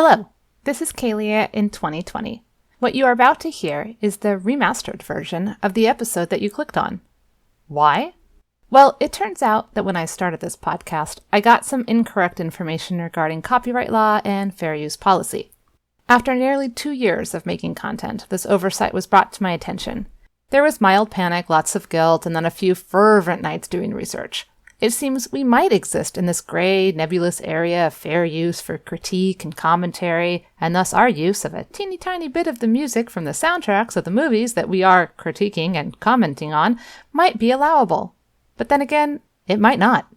Hello, this is Kaylia in 2020. What you are about to hear is the remastered version of the episode that you clicked on. Why? Well, it turns out that when I started this podcast, I got some incorrect information regarding copyright law and fair use policy. After nearly 2 years of making content, this oversight was brought to my attention. There was mild panic, lots of guilt, and then a few fervent nights doing research. It seems we might exist in this gray, nebulous area of fair use for critique and commentary, and thus our use of a teeny tiny bit of the music from the soundtracks of the movies that we are critiquing and commenting on might be allowable. But then again, it might not.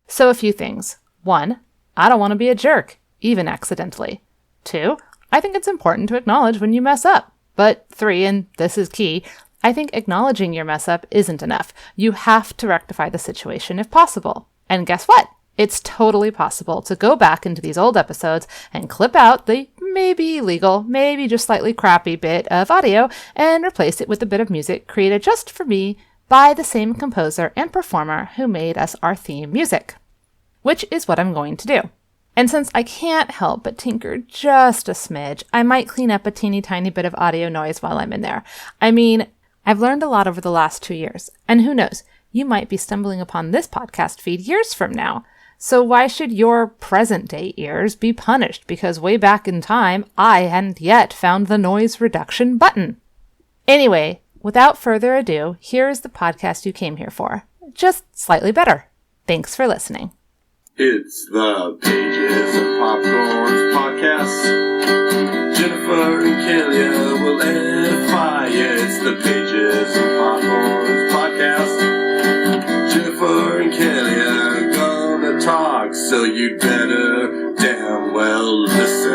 So a few things. 1, I don't want to be a jerk, even accidentally. 2, I think it's important to acknowledge when you mess up. But 3, and this is key, I think acknowledging your mess up isn't enough. You have to rectify the situation if possible. And guess what? It's totally possible to go back into these old episodes and clip out the maybe illegal, maybe just slightly crappy bit of audio and replace it with a bit of music created just for me by the same composer and performer who made us our theme music. Which is what I'm going to do. And since I can't help but tinker just a smidge, I might clean up a teeny tiny bit of audio noise while I'm in there. I mean, I've learned a lot over the last 2 years, and who knows, you might be stumbling upon this podcast feed years from now. So why should your present-day ears be punished because way back in time, I hadn't yet found the noise reduction button? Anyway, without further ado, here is the podcast you came here for. Just slightly better. Thanks for listening. It's the Pages of Popcorn podcast. Jennifer and Kaylia will edify. It's the Pages of Popcorn podcast. Jennifer and Kaylia are gonna talk, so you'd better damn well listen.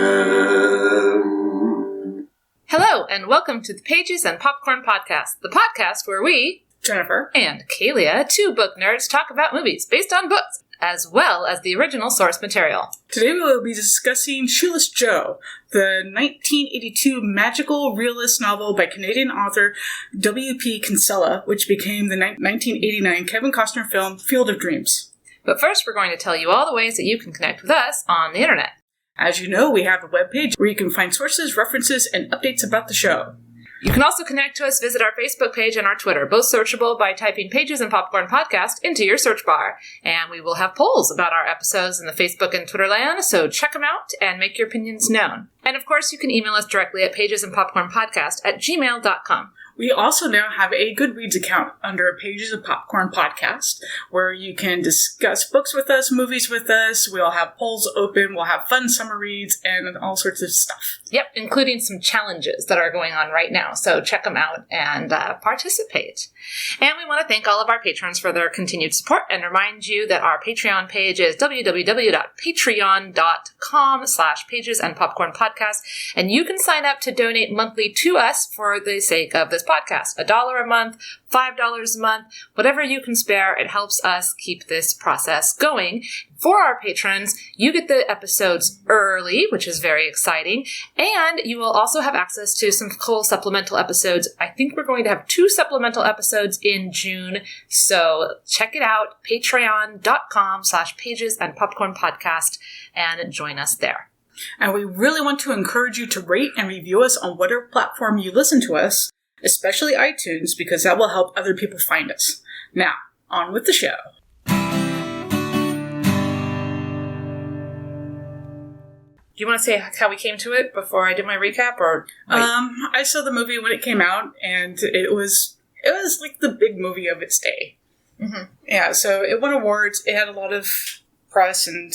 Hello, and welcome to the Pages and Popcorn podcast, the podcast where we, Jennifer and Kaylia, two book nerds, talk about movies based on books, as well as the original source material. Today we will be discussing Shoeless Joe, the 1982 magical realist novel by Canadian author W.P. Kinsella, which became the 1989 Kevin Costner film Field of Dreams. But first, we're going to tell you all the ways that you can connect with us on the internet. As you know, we have a webpage where you can find sources, references, and updates about the show. You can also connect to us, visit our Facebook page and our Twitter, both searchable by typing Pages and Popcorn Podcast into your search bar. And we will have polls about our episodes in the Facebook and Twitter land, so check them out and make your opinions known. And of course, you can email us directly at pagesandpopcornpodcast@gmail.com. We also now have a Goodreads account under Pages of Popcorn Podcast, where you can discuss books with us, movies with us. We'll have polls open, we'll have fun summer reads, and all sorts of stuff. Yep, including some challenges that are going on right now, so check them out and participate. And we want to thank all of our patrons for their continued support and remind you that our Patreon page is www.patreon.com/Pages and Popcorn Podcast, and you can sign up to donate monthly to us for the sake of this podcast. $1 a month, $5 a month, whatever you can spare. It helps us keep this process going. For our patrons, you get the episodes early, which is very exciting, and you will also have access to some cool supplemental episodes. I think we're going to have 2 supplemental episodes in June, so check it out, patreon.com/Pages and Popcorn Podcast, and join us there. And we really want to encourage you to rate and review us on whatever platform you listen to us, especially iTunes, because that will help other people find us. Now, on with the show. Do you want to say how we came to it before I do my recap, or? I saw the movie when it came out, and it was like the big movie of its day. Mm-hmm. Yeah, so it won awards. It had a lot of press, and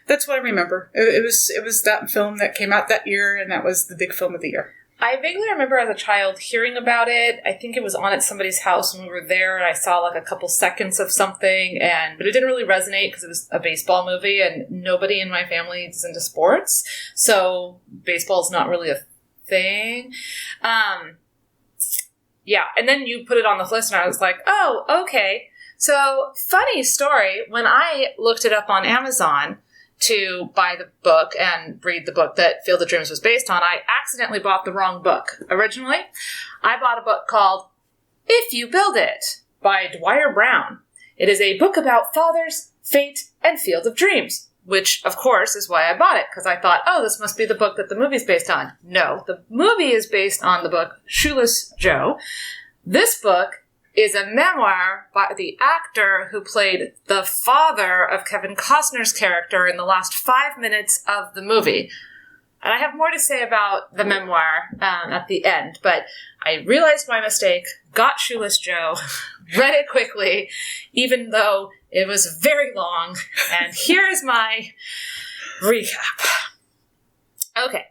that's what I remember. It was that film that came out that year, and that was the big film of the year. I vaguely remember as a child hearing about it. I think it was on at somebody's house when we were there, and I saw like a couple seconds of something, but it didn't really resonate because it was a baseball movie, and nobody in my family is into sports, so baseball's not really a thing. Yeah, and then you put it on the list, and I was like, oh, okay. So, funny story, when I looked it up on Amazon to buy the book and read the book that Field of Dreams was based on, I accidentally bought the wrong book. Originally, I bought a book called If You Build It by Dwyer Brown. It is a book about fathers, fate, and Field of Dreams. which, of course, is why I bought it, because I thought, oh, this must be the book that the movie's based on. No, the movie is based on the book Shoeless Joe. This book is a memoir by the actor who played the father of Kevin Costner's character in the last 5 minutes of the movie. And I have more to say about the memoir at the end, but I realized my mistake, got Shoeless Joe, read it quickly, even though it was very long, and here is my recap. Okay.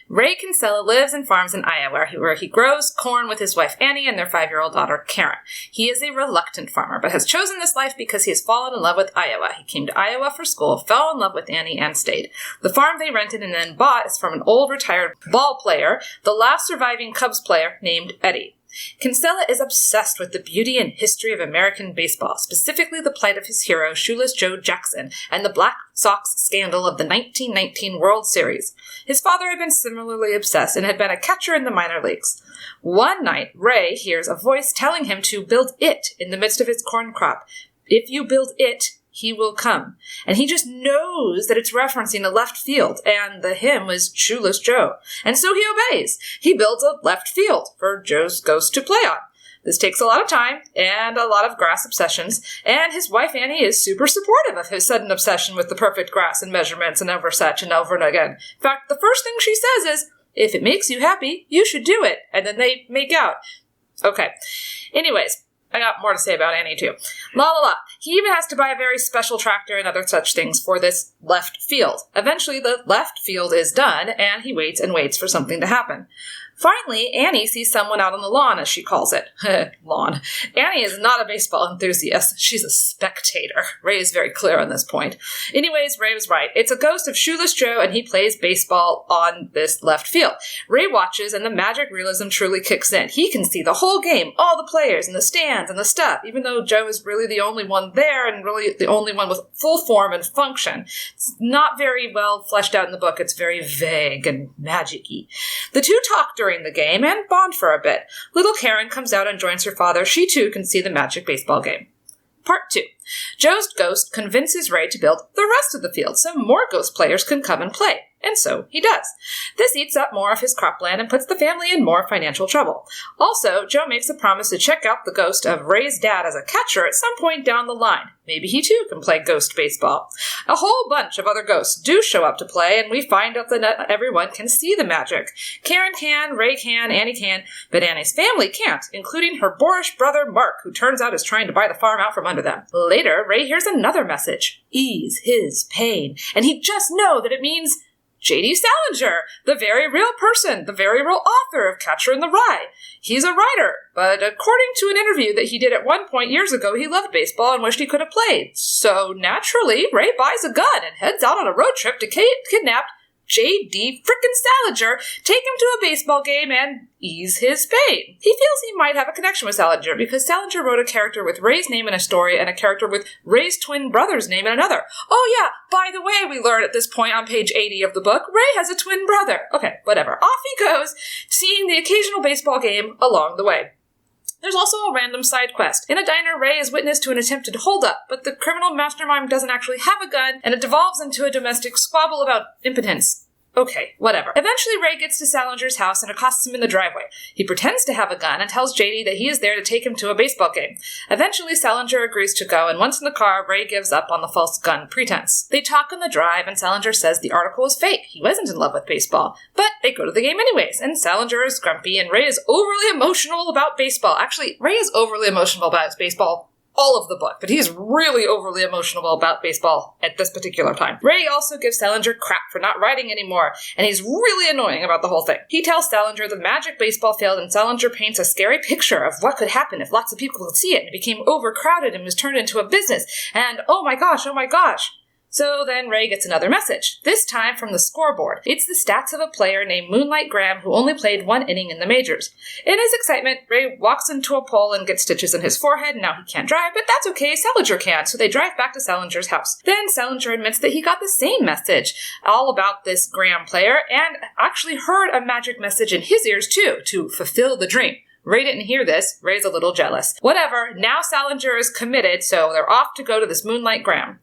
Ray Kinsella lives and farms in Iowa, where he grows corn with his wife Annie and their 5-year-old daughter Karen. He is a reluctant farmer, but has chosen this life because he has fallen in love with Iowa. He came to Iowa for school, fell in love with Annie, and stayed. The farm they rented and then bought is from an old retired ball player, the last surviving Cubs player named Eddie. Kinsella is obsessed with the beauty and history of American baseball, specifically the plight of his hero, Shoeless Joe Jackson, and the Black Sox scandal of the 1919 World Series. His father had been similarly obsessed and had been a catcher in the minor leagues. One night, Ray hears a voice telling him to build it in the midst of his corn crop. If you build it, he will come. And he just knows that it's referencing a left field, and the hymn was Shoeless Joe. And so he obeys. He builds a left field for Joe's ghost to play on. This takes a lot of time and a lot of grass obsessions, and his wife Annie is super supportive of his sudden obsession with the perfect grass and measurements and over such and over and again. In fact, the first thing she says is, if it makes you happy, you should do it. And then they make out. Okay. Anyways, I got more to say about Annie, too. La la la. He even has to buy a very special tractor and other such things for this left field. Eventually, the left field is done, and he waits and waits for something to happen. Finally, Annie sees someone out on the lawn, as she calls it. Lawn. Annie is not a baseball enthusiast. She's a spectator. Ray is very clear on this point. Anyways, Ray was right. It's a ghost of Shoeless Joe, and he plays baseball on this left field. Ray watches, and the magic realism truly kicks in. He can see the whole game, all the players, and the stands, and the stuff, even though Joe is really the only one there, and really the only one with full form and function. It's not very well fleshed out in the book. It's very vague and magic-y. The two talk during the game and bond for a bit. Little Karen comes out and joins her father. She too can see the magic baseball game. Part 2. Joe's ghost convinces Ray to build the rest of the field so more ghost players can come and play. And so he does. This eats up more of his cropland and puts the family in more financial trouble. Also, Joe makes a promise to check out the ghost of Ray's dad as a catcher at some point down the line. Maybe he too can play ghost baseball. A whole bunch of other ghosts do show up to play, and we find out that everyone can see the magic. Karen can, Ray can, Annie can, but Annie's family can't, including her boorish brother Mark, who turns out is trying to buy the farm out from under them. Later, Ray hears another message. Ease his pain. And he just knows that it means J.D. Salinger, the very real person, the very real author of Catcher in the Rye. He's a writer, but according to an interview that he did at one point years ago, he loved baseball and wished he could have played. So naturally, Ray buys a gun and heads out on a road trip to kidnap J.D. frickin' Salinger, take him to a baseball game, and ease his pain. He feels he might have a connection with Salinger because Salinger wrote a character with Ray's name in a story and a character with Ray's twin brother's name in another. Oh yeah, by the way, we learn at this point on page 80 of the book, Ray has a twin brother. Okay, whatever. Off he goes, seeing the occasional baseball game along the way. There's also a random side quest. In a diner, Ray is witness to an attempted holdup, but the criminal mastermind doesn't actually have a gun, and it devolves into a domestic squabble about impotence. Okay, whatever. Eventually, Ray gets to Salinger's house and accosts him in the driveway. He pretends to have a gun and tells JD that he is there to take him to a baseball game. Eventually, Salinger agrees to go, and once in the car, Ray gives up on the false gun pretense. They talk on the drive, and Salinger says the article is fake. He wasn't in love with baseball. But they go to the game anyways, and Salinger is grumpy, and Ray is overly emotional about baseball. Actually, Ray is overly emotional about baseball all of the book, but he's really overly emotional about baseball at this particular time. Ray also gives Salinger crap for not writing anymore, and he's really annoying about the whole thing. He tells Salinger the magic baseball failed, and Salinger paints a scary picture of what could happen if lots of people could see it, and it became overcrowded and was turned into a business, and oh my gosh. So then Ray gets another message, this time from the scoreboard. It's the stats of a player named Moonlight Graham who only played 1 inning in the majors. In his excitement, Ray walks into a pole and gets stitches in his forehead, and now he can't drive, but that's okay, Salinger can, so they drive back to Salinger's house. Then Salinger admits that he got the same message, all about this Graham player, and actually heard a magic message in his ears too, to fulfill the dream. Ray didn't hear this. Ray's a little jealous. Whatever, now Salinger is committed, so they're off to go to this Moonlight Graham.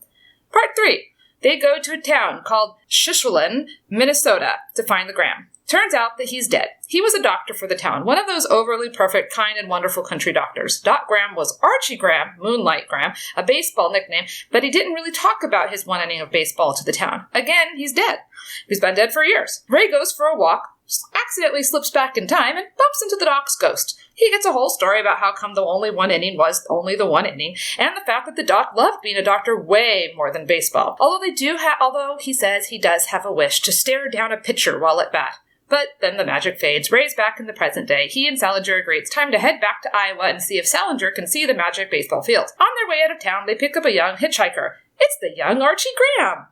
Part 3. They go to a town called Shuswell, Minnesota, to find the Graham. Turns out that he's dead. He was a doctor for the town, one of those overly perfect, kind, and wonderful country doctors. Doc Graham was Archie Graham, Moonlight Graham, a baseball nickname, but he didn't really talk about his one inning of baseball to the town. Again, he's dead. He's been dead for years. Ray goes for a walk, accidentally slips back in time, and bumps into the doc's ghost. He gets a whole story about how come the only one inning was only the one inning, and the fact that the doc loved being a doctor way more than baseball. Although he says he does have a wish to stare down a pitcher while at bat. But then the magic fades. Ray's back in the present day. He and Salinger agree it's time to head back to Iowa and see if Salinger can see the magic baseball field. On their way out of town, they pick up a young hitchhiker. It's the young Archie Graham.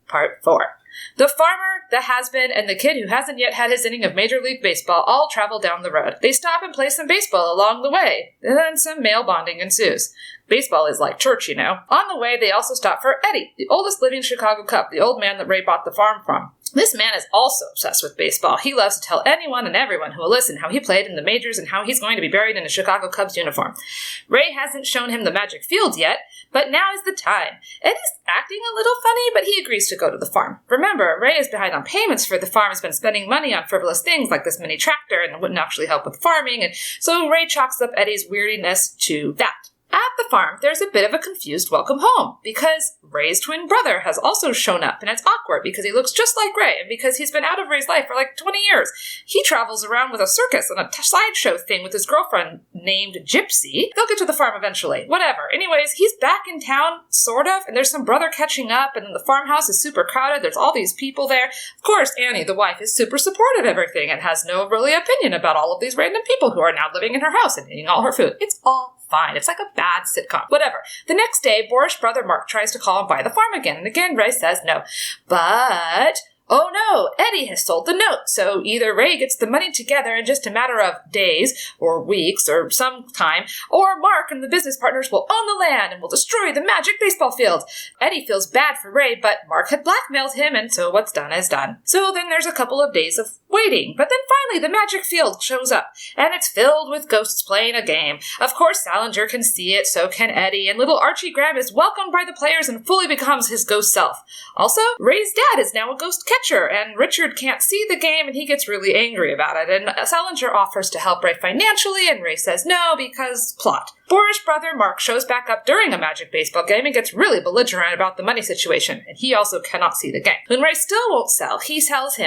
Part 4. The farmer, the has-been, and the kid who hasn't yet had his inning of Major League Baseball all travel down the road. They stop and play some baseball along the way. And then some male bonding ensues. Baseball is like church, you know. On the way, they also stop for Eddie, the oldest living Chicago Cub, the old man that Ray bought the farm from. This man is also obsessed with baseball. He loves to tell anyone and everyone who will listen how he played in the majors and how he's going to be buried in a Chicago Cubs uniform. Ray hasn't shown him the magic fields yet, but now is the time. Eddie's acting a little funny, but he agrees to go to the farm. Remember, Ray is behind on payments for the farm, has been spending money on frivolous things like this mini tractor and it wouldn't actually help with farming, and so Ray chalks up Eddie's weirdiness to that. At the farm, there's a bit of a confused welcome home, because Ray's twin brother has also shown up, and it's awkward because he looks just like Ray, and because he's been out of Ray's life for like 20 years. He travels around with a circus and a sideshow thing with his girlfriend named Gypsy. They'll get to the farm eventually. Whatever. Anyways, he's back in town, sort of, and there's some brother catching up, and then the farmhouse is super crowded. There's all these people there. Of course, Annie, the wife, is super supportive of everything and has no really opinion about all of these random people who are now living in her house and eating all her food. It's all fine. It's like a bad sitcom. Whatever. The next day, Boris' brother Mark tries to call and buy the farm again, and again Ray says no. But oh no, Eddie has sold the note, so either Ray gets the money together in just a matter of days, or weeks, or some time, or Mark and the business partners will own the land and will destroy the magic baseball field. Eddie feels bad for Ray, but Mark had blackmailed him, and so what's done is done. So then there's a couple of days of waiting, but then finally the magic field shows up, and it's filled with ghosts playing a game. Of course, Salinger can see it, so can Eddie, and little Archie Graham is welcomed by the players and fully becomes his ghost self. Also, Ray's dad is now a ghost catcher, and Richard can't see the game, and he gets really angry about it, and Salinger offers to help Ray financially, and Ray says no because plot. Boris' brother Mark shows back up during a magic baseball game and gets really belligerent about the money situation, and he also cannot see the game. When Ray still won't sell, he tells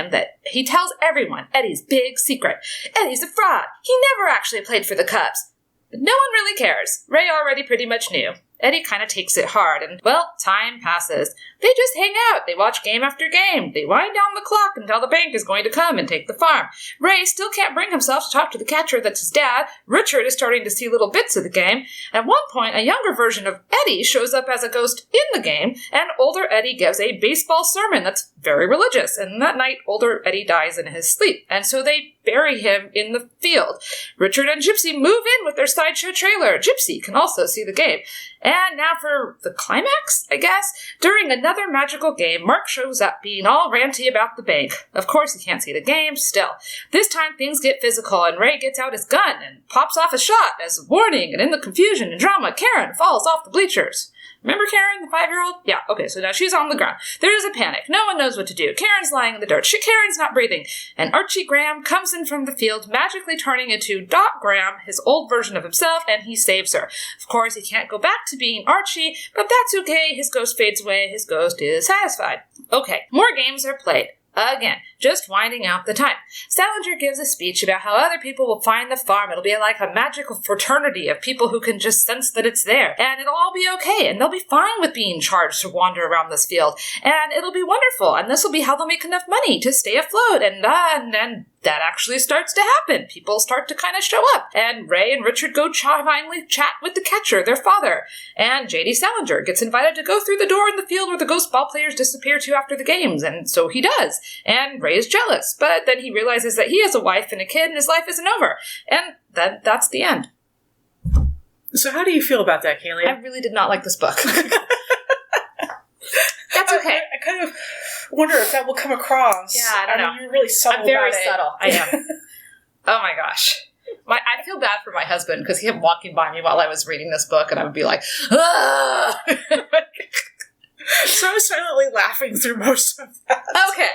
everyone Eddie's big secret. Eddie's a fraud. He never actually played for the Cubs. But no one really cares. Ray already pretty much knew. Eddie kind of takes it hard, and, well, time passes. They just hang out. They watch game after game. They wind down the clock until the bank is going to come and take the farm. Ray still can't bring himself to talk to the catcher that's his dad. Richard is starting to see little bits of the game. At one point, a younger version of Eddie shows up as a ghost in the game, and older Eddie gives a baseball sermon that's very religious, and that night, older Eddie dies in his sleep, and so they bury him in the field. Richard and Gypsy move in with their sideshow trailer. Gypsy can also see the game. And now for the climax, I guess. During another magical game, Mark shows up being all ranty about the bank. Of course, he can't see the game, still. This time, things get physical, and Ray gets out his gun and pops off a shot as a warning, and in the confusion and drama, Karen falls off the bleachers. Remember Karen, the 5-year-old? Yeah, okay, so now she's on the ground. There is a panic. No one knows what to do. Karen's lying in the dirt. Karen's not breathing. And Archie Graham comes in from the field, magically turning into Doc Graham, his old version of himself, and he saves her. Of course, he can't go back to being Archie, but that's okay. His ghost fades away. His ghost is satisfied. Okay, more games are played. Again, just winding out the time. Salinger gives a speech about how other people will find the farm. It'll be like a magical fraternity of people who can just sense that it's there. And it'll all be okay. And they'll be fine with being charged to wander around this field. And it'll be wonderful. And this will be how they'll make enough money to stay afloat. And that actually starts to happen. People start to kind of show up. And Ray and Richard go finally chat with the catcher, their father. And J.D. Salinger gets invited to go through the door in the field where the ghost ball players disappear to after the games. And so he does. And Ray is jealous. But then he realizes that he has a wife and a kid and his life isn't over. And that's the end. So how do you feel about that, Kaylia? I really did not like this book. That's okay. I kind of wonder if that will come across. Yeah, I don't know. You're really subtle. I'm very about subtle. I am. Oh my gosh. I feel bad for my husband because he kept walking by me while I was reading this book, and I would be like, ah! So I was silently laughing through most of that. Okay.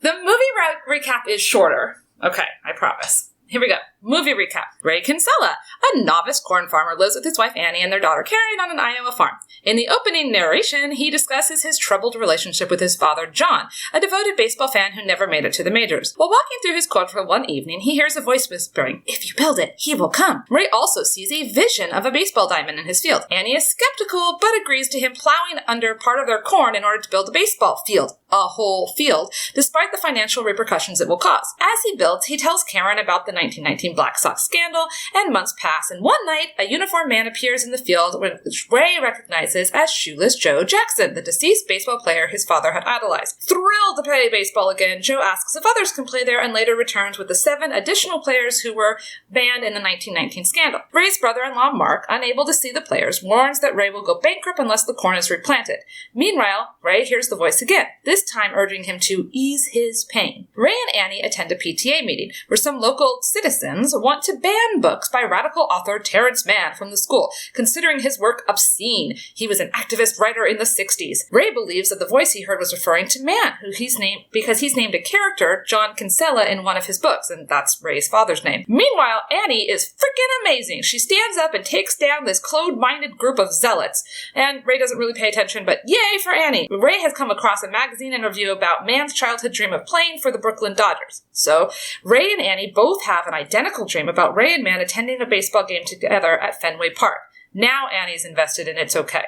The movie recap is shorter. Okay, I promise. Here we go. Movie recap. Ray Kinsella, a novice corn farmer, lives with his wife Annie and their daughter Karen on an Iowa farm. In the opening narration, he discusses his troubled relationship with his father, John, a devoted baseball fan who never made it to the majors. While walking through his cornfield one evening, he hears a voice whispering, "If you build it, he will come." Ray also sees a vision of a baseball diamond in his field. Annie is skeptical, but agrees to him plowing under part of their corn in order to build a baseball field. A whole field, despite the financial repercussions it will cause. As he builds, he tells Karen about the 1919 Black Sox scandal, and months pass, and one night, a uniformed man appears in the field, which Ray recognizes as Shoeless Joe Jackson, the deceased baseball player his father had idolized. Thrilled to play baseball again, Joe asks if others can play there and later returns with the 7 additional players who were banned in the 1919 scandal. Ray's brother-in-law, Mark, unable to see the players, warns that Ray will go bankrupt unless the corn is replanted. Meanwhile, Ray hears the voice again, this time urging him to ease his pain. Ray and Annie attend a PTA meeting, where some local citizens want to ban books by radical author Terrence Mann from the school, considering his work obscene. He was an activist writer in the 60s. Ray believes that the voice he heard was referring to Mann, who he's named because he's named a character, John Kinsella, in one of his books, and that's Ray's father's name. Meanwhile, Annie is freaking amazing. She stands up and takes down this closed-minded group of zealots, and Ray doesn't really pay attention, but yay for Annie. Ray has come across a magazine interview about Mann's childhood dream of playing for the Brooklyn Dodgers. So, Ray and Annie both have an identical dream about Ray and Mann attending a baseball game together at Fenway Park. Now Annie's invested and it's okay.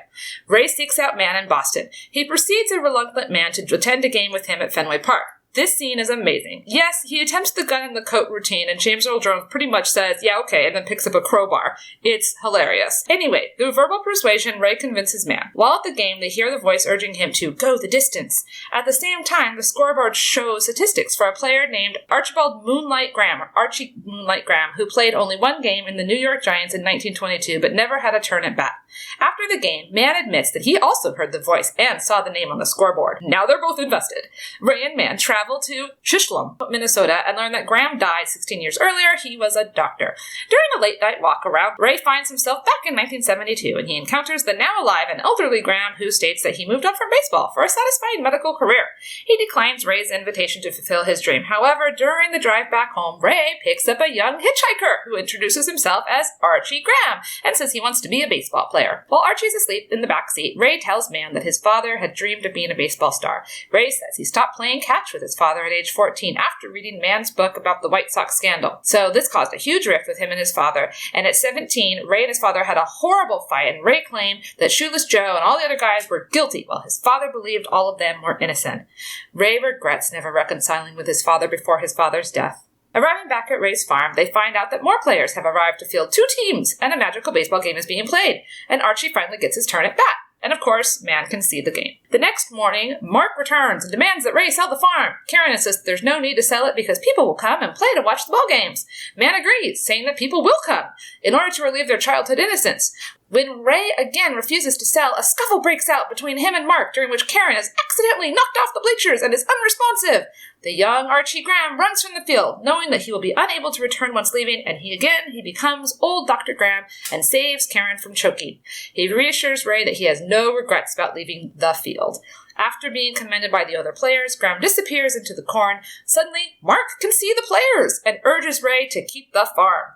Ray seeks out Mann in Boston. He persuades a reluctant Mann to attend a game with him at Fenway Park. This scene is amazing. Yes, he attempts the gun in the coat routine, and James Earl Jones pretty much says, yeah, okay, and then picks up a crowbar. It's hilarious. Anyway, through verbal persuasion, Ray convinces Mann. While at the game, they hear the voice urging him to go the distance. At the same time, the scoreboard shows statistics for a player named Archie Moonlight Graham, who played only one game in the New York Giants in 1922, but never had a turn at bat. After the game, Mann admits that he also heard the voice and saw the name on the scoreboard. Now they're both invested. Ray and Mann travel to Shuswap, Minnesota, and learn that Graham died 16 years earlier. He was a doctor. During a late-night walk around, Ray finds himself back in 1972, and he encounters the now-alive and elderly Graham, who states that he moved on from baseball for a satisfying medical career. He declines Ray's invitation to fulfill his dream. However, during the drive back home, Ray picks up a young hitchhiker who introduces himself as Archie Graham and says he wants to be a baseball player. While Archie's asleep in the back seat, Ray tells Mann that his father had dreamed of being a baseball star. Ray says he stopped playing catch with his father at age 14 after reading Mann's book about the White Sox scandal. So this caused a huge rift with him and his father, and at 17, Ray and his father had a horrible fight, and Ray claimed that Shoeless Joe and all the other guys were guilty, while his father believed all of them were innocent. Ray regrets never reconciling with his father before his father's death. Arriving back at Ray's farm, they find out that more players have arrived to field 2 teams, and a magical baseball game is being played, and Archie finally gets his turn at bat. And of course, Mann can see the game. The next morning, Mark returns and demands that Ray sell the farm. Karen insists there's no need to sell it because people will come and play to watch the ball games. Mann agrees, saying that people will come in order to relieve their childhood innocence. When Ray again refuses to sell, a scuffle breaks out between him and Mark, during which Karen is accidentally knocked off the bleachers and is unresponsive. The young Archie Graham runs from the field, knowing that he will be unable to return once leaving, and he becomes old Dr. Graham and saves Karen from choking. He reassures Ray that he has no regrets about leaving the field. After being commended by the other players, Graham disappears into the corn. Suddenly, Mark can see the players and urges Ray to keep the farm.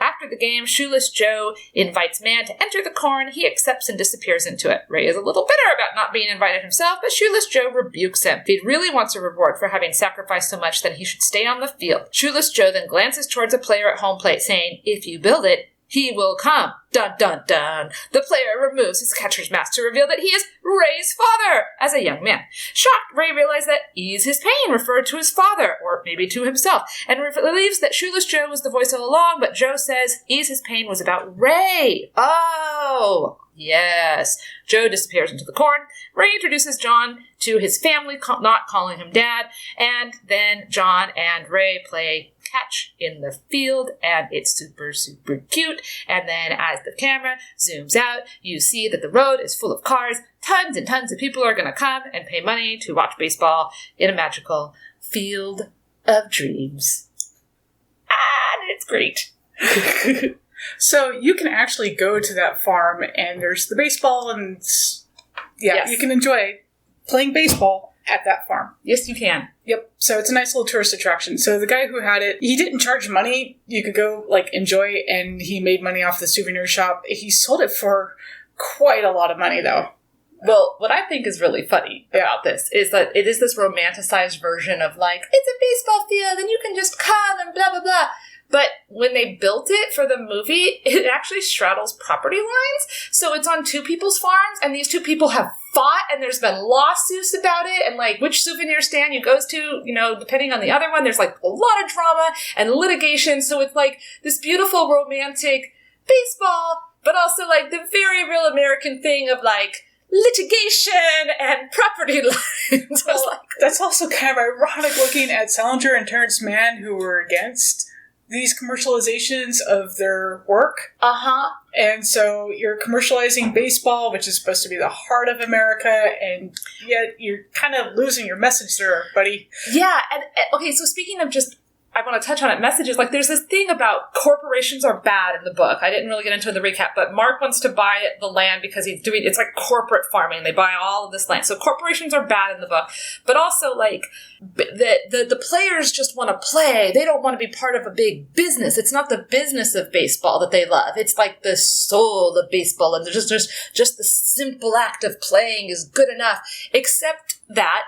After the game, Shoeless Joe invites Mann to enter the corn. He accepts and disappears into it. Ray is a little bitter about not being invited himself, but Shoeless Joe rebukes him. If he really wants a reward for having sacrificed so much, then he should stay on the field. Shoeless Joe then glances towards a player at home plate, saying, "If you build it, he will come." Dun dun dun. The player removes his catcher's mask to reveal that he is Ray's father. As a young man, shocked, Ray realized that "ease his pain" referred to his father, or maybe to himself, and believes that Shoeless Joe was the voice all along, but Joe says "ease his pain" was about Ray. Oh, yes. Joe disappears into the corn. Ray introduces John to his family, not calling him Dad, and then John and Ray play catch in the field, and it's super, super cute. And then as the camera zooms out, you see that the road is full of cars. Tons and tons of people are going to come and pay money to watch baseball in a magical field of dreams. And it's great. So you can actually go to that farm, and there's the baseball and Yeah, Yes. you can enjoy playing baseball at that farm. Yes, you can. Yep. So it's a nice little tourist attraction. So the guy who had it, he didn't charge money. You could go, like, enjoy, and he made money off the souvenir shop. He sold it for quite a lot of money, though. Well, what I think is really funny about this is that it is this romanticized version of, like, it's a baseball field and you can just come and blah, blah, blah. But when they built it for the movie, it actually straddles property lines. So it's on two people's farms, and these two people have fought, and there's been lawsuits about it, and, like, which souvenir stand you goes to, you know, depending on the other one, there's, like, a lot of drama and litigation. So it's, like, this beautiful romantic baseball, but also, like, the very real American thing of, like, litigation and property lines. Well, that's also kind of ironic looking at Salinger and Terrence Mann, who were against these commercializations of their work. Uh-huh. And so you're commercializing baseball, which is supposed to be the heart of America, and yet you're kind of losing your message there, buddy. Yeah, and okay, so speaking of just, I want to touch on it, messages, like, there's this thing about corporations are bad in the book. I didn't really get into the recap, but Mark wants to buy the land because it's like corporate farming. They buy all of this land. So corporations are bad in the book. But also, like, the players just want to play. They don't want to be part of a big business. It's not the business of baseball that they love. It's like the soul of baseball, and just the simple act of playing is good enough. Except that,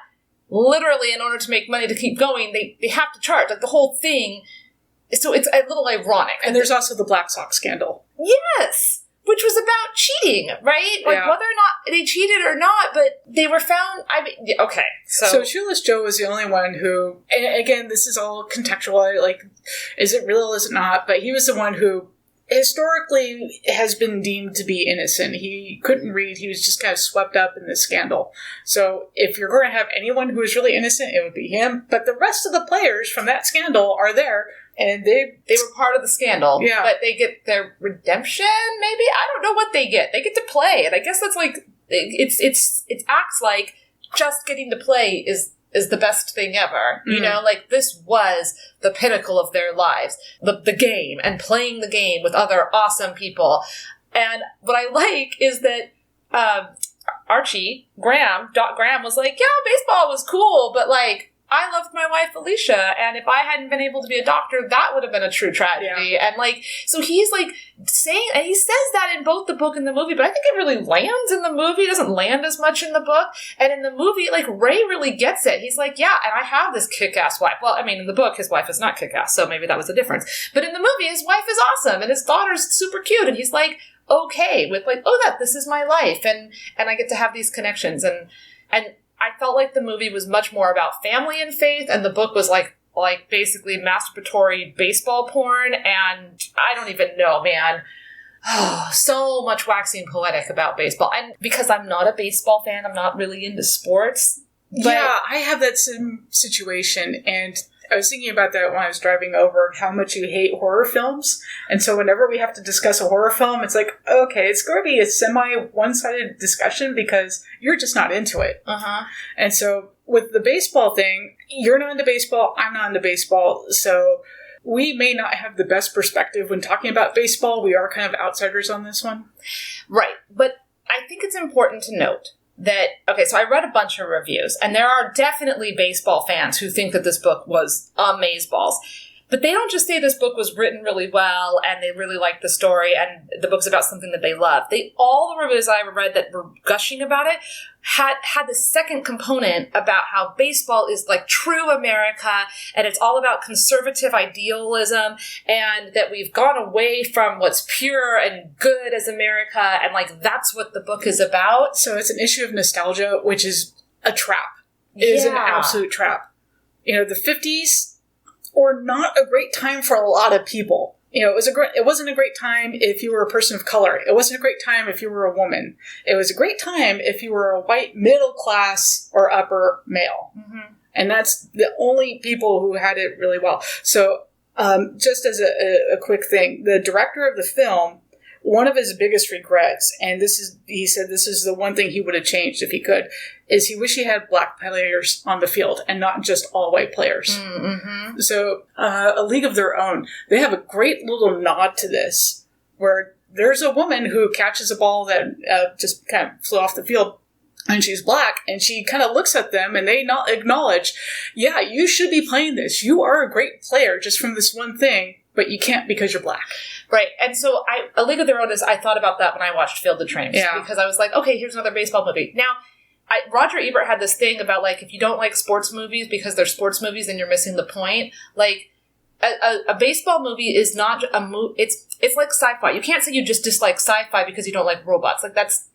literally, in order to make money to keep going, they have to charge. Like, the whole thing. So it's a little ironic. And there's also the Black Sox scandal. Yes! Which was about cheating, right? Like, Yeah. whether or not they cheated or not, but they were found, okay. So Shoeless Joe was the only one who, and again, this is all contextual, like, is it real, is it not? But he was the one who historically has been deemed to be innocent. He couldn't read. He was just kind of swept up in this scandal. So if you're going to have anyone who is really innocent, it would be him. But the rest of the players from that scandal are there, and they were part of the scandal. Yeah. But they get their redemption, maybe? I don't know what they get. They get to play. And I guess that's like, it acts like just getting to play is the best thing ever. You know, like, this was the pinnacle of their lives. The game, and playing the game with other awesome people. And what I like is that Doc Graham was like, yeah, baseball was cool, but, like, I loved my wife, Alicia, and if I hadn't been able to be a doctor, that would have been a true tragedy. Yeah. And, like, so he's, like, saying, and he says that in both the book and the movie, but I think it really lands in the movie. It doesn't land as much in the book. And in the movie, like, Ray really gets it. He's like, yeah, and I have this kick-ass wife. Well, I mean, in the book, his wife is not kick-ass, so maybe that was the difference. But in the movie, his wife is awesome, and his daughter's super cute, and he's, like, okay with, like, this is my life, and I get to have these connections, and I felt like the movie was much more about family and faith, and the book was like basically masturbatory baseball porn, and I don't even know, man. So much waxing poetic about baseball. And because I'm not a baseball fan, I'm not really into sports. But yeah, I have that same situation, and I was thinking about that when I was driving over, how much you hate horror films. And so whenever we have to discuss a horror film, it's like, okay, it's going to be a semi-one-sided discussion because you're just not into it. Uh-huh. And so with the baseball thing, you're not into baseball, I'm not into baseball, so we may not have the best perspective when talking about baseball. We are kind of outsiders on this one. Right. But I think it's important to note that, okay, so I read a bunch of reviews, and there are definitely baseball fans who think that this book was amazeballs. But they don't just say this book was written really well, and they really liked the story, and the book's about something that they love. All the reviews I read that were gushing about it had the second component about how baseball is like true America, and it's all about conservative idealism, and that we've gone away from what's pure and good as America, and like that's what the book is about. So it's an issue of nostalgia, which is a trap. It is an absolute trap. You know, the 50s or not a great time for a lot of people. You know, it wasn't a great time if you were a person of color. It wasn't a great time if you were a woman. It was a great time if you were a white middle class or upper male. Mm-hmm. And that's the only people who had it really well. So just as a quick thing, the director of the film, one of his biggest regrets, and he said this is the one thing he would have changed if he could, is he wished he had black players on the field and not just all white players. Mm-hmm. So A League of Their Own, they have a great little nod to this, where there's a woman who catches a ball that just kind of flew off the field, and she's black, and she kind of looks at them, and they not acknowledge, yeah, you should be playing this. You are a great player just from this one thing, but you can't because you're black. Right. And so A League of Their Own I thought about that when I watched Field of Dreams. Yeah. Because I was like, okay, here's another baseball movie. Now, Roger Ebert had this thing about, like, if you don't like sports movies because they're sports movies, then you're missing the point. Like, a baseball movie is not a movie. It's like sci-fi. You can't say you just dislike sci-fi because you don't like robots. Like, that's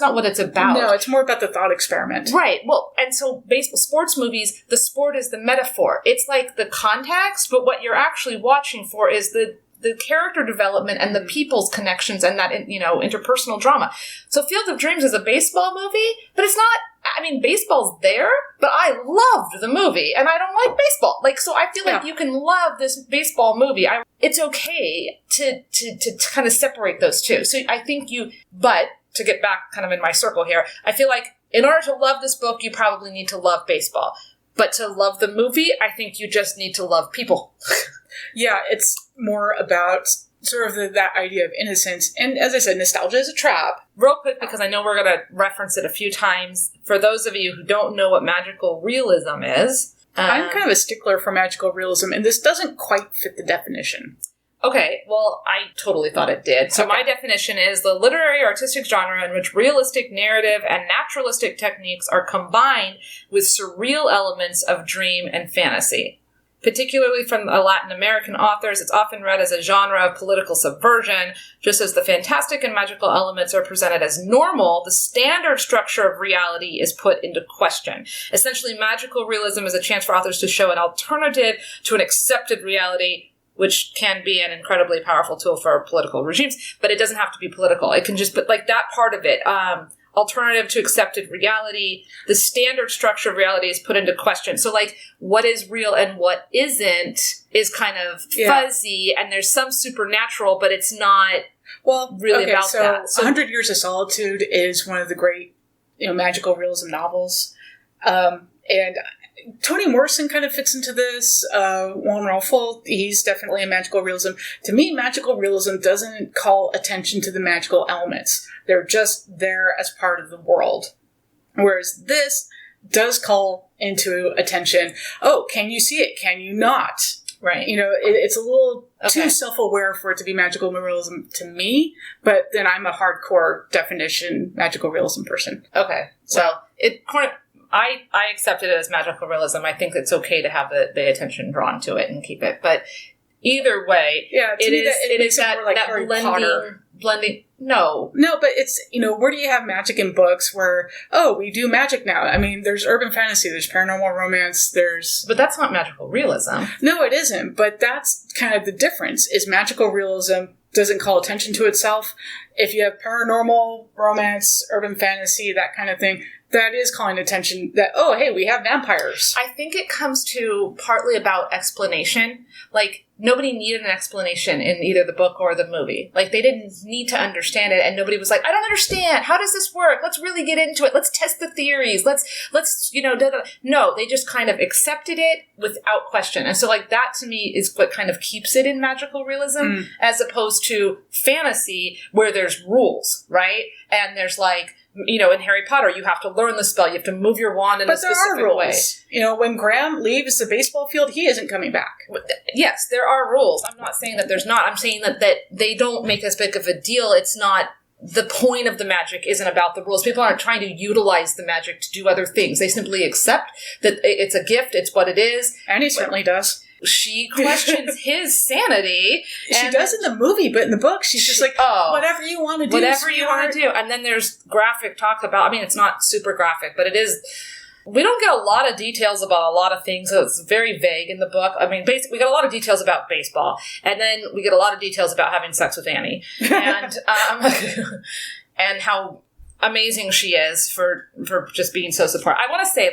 not what it's about. No, it's more about the thought experiment. Right. Well, and so sports movies, the sport is the metaphor. It's like the context, but what you're actually watching for is the character development and the people's connections and that, interpersonal drama. So Field of Dreams is a baseball movie, but it's not, baseball's there, but I loved the movie and I don't like baseball. Like, so I feel like you can love this baseball movie. It's okay to kind of separate those two. So I think but to get back kind of in my circle here, I feel like in order to love this book, you probably need to love baseball. But to love the movie, I think you just need to love people. Yeah, it's more about sort of that idea of innocence. And as I said, nostalgia is a trap. Real quick, because I know we're going to reference it a few times. For those of you who don't know what magical realism is... I'm kind of a stickler for magical realism, and this doesn't quite fit the definition. Okay, well, I totally thought it did. So my definition is the literary artistic genre in which realistic narrative and naturalistic techniques are combined with surreal elements of dream and fantasy. Particularly from Latin American authors, it's often read as a genre of political subversion. Just as the fantastic and magical elements are presented as normal, the standard structure of reality is put into question. Essentially, magical realism is a chance for authors to show an alternative to an accepted reality, which can be an incredibly powerful tool for political regimes, but it doesn't have to be political. It can just, but like that part of it, alternative to accepted reality, the standard structure of reality is put into question. So, like, what is real and what isn't is kind of fuzzy, and there's some supernatural, but it's not really about that. So 100 Years of Solitude is one of the great, magical realism novels. And Toni Morrison kind of fits into this. Juan Rulfo, he's definitely a magical realism. To me, magical realism doesn't call attention to the magical elements. They're just there as part of the world. Whereas this does call into attention, can you see it? Can you not? Right. It's a little too self-aware for it to be magical realism to me, but then I'm a hardcore definition magical realism person. Okay. So I accepted it as magical realism. I think it's okay to have the attention drawn to it and keep it. But either way, it is that blending. No, but it's, where do you have magic in books where, we do magic now? I mean, there's urban fantasy, there's paranormal romance, But that's not magical realism. No, it isn't. But that's kind of the difference, is magical realism doesn't call attention to itself. If you have paranormal romance, urban fantasy, that kind of thing, that is calling attention that, hey, we have vampires. I think it comes to partly about explanation. Like, nobody needed an explanation in either the book or the movie. Like, they didn't need to understand it, and nobody was like, I don't understand. How does this work? Let's really get into it. Let's test the theories. Let's No, they just kind of accepted it without question. And so, like, that to me is what kind of keeps it in magical realism, as opposed to fantasy where there's rules, right? And there's, like, in Harry Potter, you have to learn the spell. You have to move your wand in a specific way. When Graham leaves the baseball field, he isn't coming back. Yes, there are rules. I'm not saying that there's not. I'm saying that they don't make as big of a deal. It's not, the point of the magic isn't about the rules. People aren't trying to utilize the magic to do other things. They simply accept that it's a gift. It's what it is. And he certainly does. She questions his sanity. She does in the movie, but in the book, she's just like, whatever you want to do. Whatever you want to do. And then there's graphic talk about, it's not super graphic, but it is. We don't get a lot of details about a lot of things, so it's very vague in the book. Basically, we get a lot of details about baseball, and then we get a lot of details about having sex with Annie. And, and how amazing she is for just being so supportive. I want to say,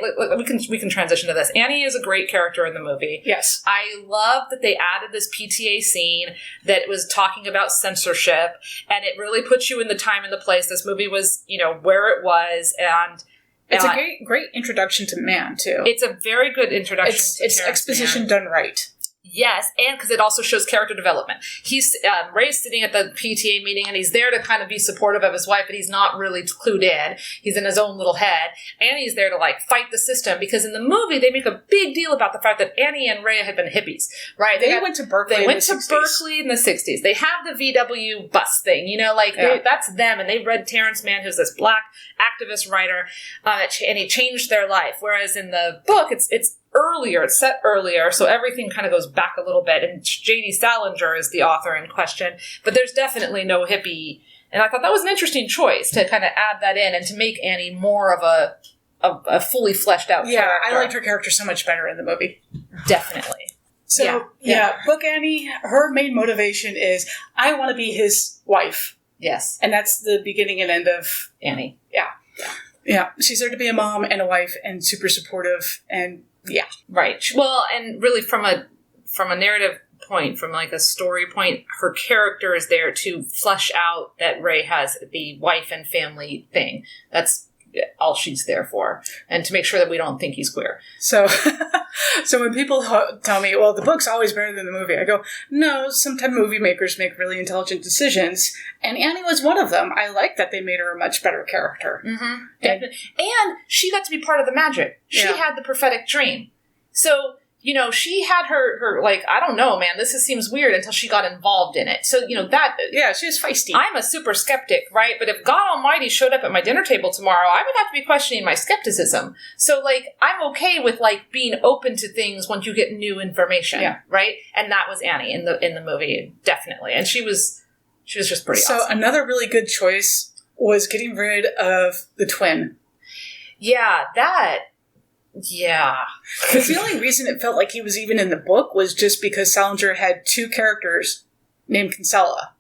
we can transition to this. Annie is a great character in the movie. Yes. I love that they added this PTA scene that was talking about censorship, and it really puts you in the time and the place. This movie was, where it was, and it's a great introduction to man, too. It's a very good introduction to It's exposition done right. Yes, and because it also shows character development. He's Ray's sitting at the PTA meeting, and he's there to kind of be supportive of his wife, but he's not really clued in. He's in his own little head. Annie's there to, like, fight the system, because in the movie, they make a big deal about the fact that Annie and Ray had been hippies, right? They went to Berkeley They in went the to 60s. Berkeley in the 60s. They have the VW bus thing, you know, like, that's them, and they read Terrence Mann, who's this black activist writer, and he changed their life, whereas in the book, it's earlier, it's set earlier, so everything kind of goes back a little bit, and J.D. Salinger is the author in question, but there's definitely no hippie, and I thought that was an interesting choice to kind of add that in and to make Annie more of a fully fleshed out character. I liked her character so much better in the movie. Definitely. So, Book Annie, her main motivation is, I want to be his wife. Yes. And that's the beginning and end of Annie. Yeah. She's there to be a mom and a wife and super supportive and yeah. Right. Well, and really from a narrative point, from like a story point, her character is there to flesh out that Ray has the wife and family thing. That's all she's there for. And to make sure that we don't think he's queer. So when people tell me, well, the book's always better than the movie, I go, no, sometimes movie makers make really intelligent decisions. And Annie was one of them. I like that they made her a much better character. Mm-hmm. And she got to be part of the magic. She had the prophetic dream. So, you know, she had her like, I don't know, man, seems weird until she got involved in it. So, you know, that... Yeah, she was feisty. I'm a super skeptic, right? But if God Almighty showed up at my dinner table tomorrow, I would have to be questioning my skepticism. So, like, I'm okay with, like, being open to things once you get new information, right? And that was Annie in the movie, definitely. And she was just pretty awesome. So, another really good choice was getting rid of the twin. Yeah, Yeah. Because the only reason it felt like he was even in the book was just because Salinger had two characters named Kinsella,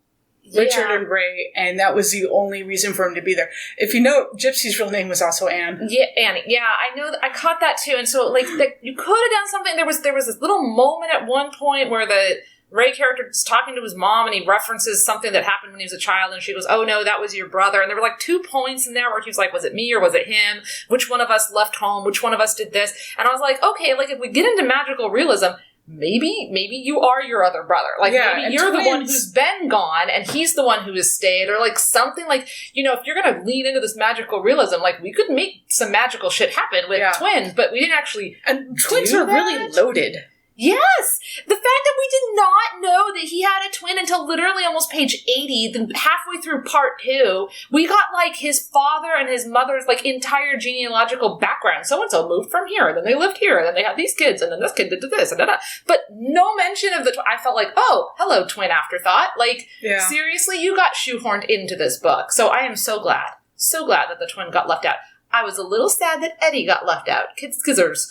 Richard and Ray, and that was the only reason for him to be there. If you know, Gypsy's real name was also Anne. Yeah, Annie. Yeah, I know. I caught that too. And so, like, you could have done something. There was this little moment at one point where the Ray character is talking to his mom, and he references something that happened when he was a child, and she goes, oh no, that was your brother. And there were like 2 points in there where he was like, was it me or was it him? Which one of us left home? Which one of us did this? And I was like, okay, like if we get into magical realism, maybe you are your other brother. Like maybe you're the one who's been gone and he's the one who has stayed, or like something like, you know, if you're going to lean into this magical realism, like we could make some magical shit happen with twins, but we didn't actually. And twins are really loaded. Yes! The fact that we did not know that he had a twin until literally almost page 80, then halfway through part 2, we got, like, his father and his mother's, like, entire genealogical background. So-and-so moved from here, and then they lived here, and then they had these kids, and then this kid did this, and da-da. But no mention of the twin. I felt like, oh, hello, twin afterthought. Like, seriously, you got shoehorned into this book. So I am so glad that the twin got left out. I was a little sad that Eddie got left out. Kizzers.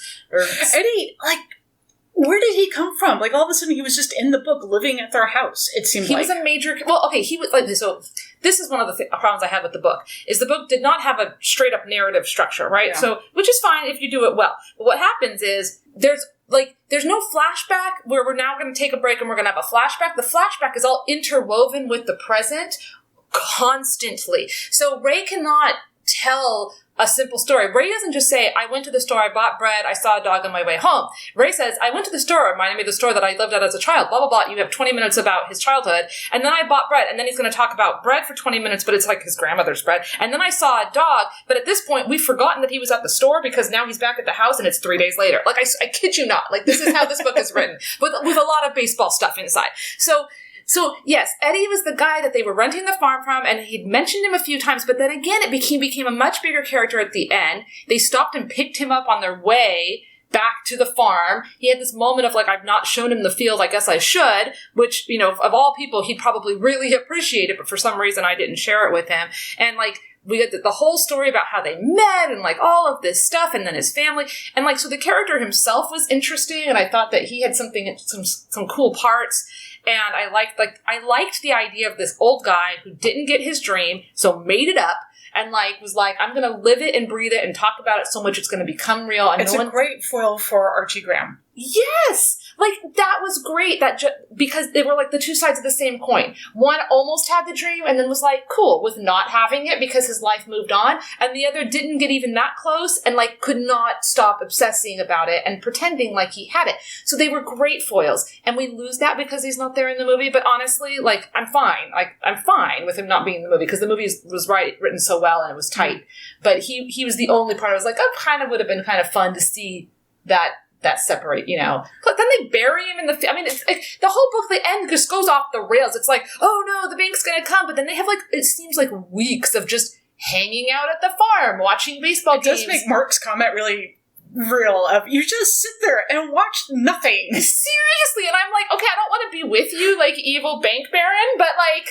Eddie, like... Where did he come from? Like, all of a sudden, he was just in the book, living at their house, it seemed like. He was a major... Well, okay, he was... like so this is one of the problems I had with the book, is the book did not have a straight-up narrative structure, right? Yeah. So, which is fine if you do it well. But what happens is, there's no flashback where we're now going to take a break and we're going to have a flashback. The flashback is all interwoven with the present constantly. So, Ray cannot tell a simple story. Ray doesn't just say, I went to the store, I bought bread, I saw a dog on my way home. Ray says, I went to the store, it reminded me of the store that I lived at as a child, blah, blah, blah. You have 20 minutes about his childhood. And then I bought bread. And then he's going to talk about bread for 20 minutes, but it's like his grandmother's bread. And then I saw a dog. But at this point, we've forgotten that he was at the store because now he's back at the house and it's 3 days later. Like, I kid you not. Like, this is how this book is written. With a lot of baseball stuff inside. So, yes, Eddie was the guy that they were renting the farm from, and he'd mentioned him a few times, but then again, it became a much bigger character at the end. They stopped and picked him up on their way back to the farm. He had this moment of, like, I've not shown him the field, I guess I should, which, you know, of all people, he'd probably really appreciate it, but for some reason I didn't share it with him. And, like, we got the whole story about how they met and, like, all of this stuff, and then his family. And, like, so the character himself was interesting, and I thought that he had some cool parts. And I liked the idea of this old guy who didn't get his dream, so made it up, and like was like, I'm going to live it and breathe it and talk about it so much it's going to become real. And it's a great foil for Archie Graham. Yes! like, that was great, because they were, like, the two sides of the same coin. One almost had the dream and then was, like, cool with not having it because his life moved on, and the other didn't get even that close and, like, could not stop obsessing about it and pretending like he had it. So they were great foils, and we lose that because he's not there in the movie, but honestly, like, I'm fine. Like, I'm fine with him not being in the movie because the movie was written so well and it was tight. But he was the only part I was like, oh, kind of would have been kind of fun to see that separate, you know. But then they bury him in the... I mean, it's the whole book, the end just goes off the rails. It's like, oh no, the bank's gonna come. But then they have, like, it seems like weeks of just hanging out at the farm, watching baseball games. It does make Mark's comment really real of, you just sit there and watch nothing. Seriously. And I'm like, okay, I don't want to be with you, like, evil bank baron, but, like,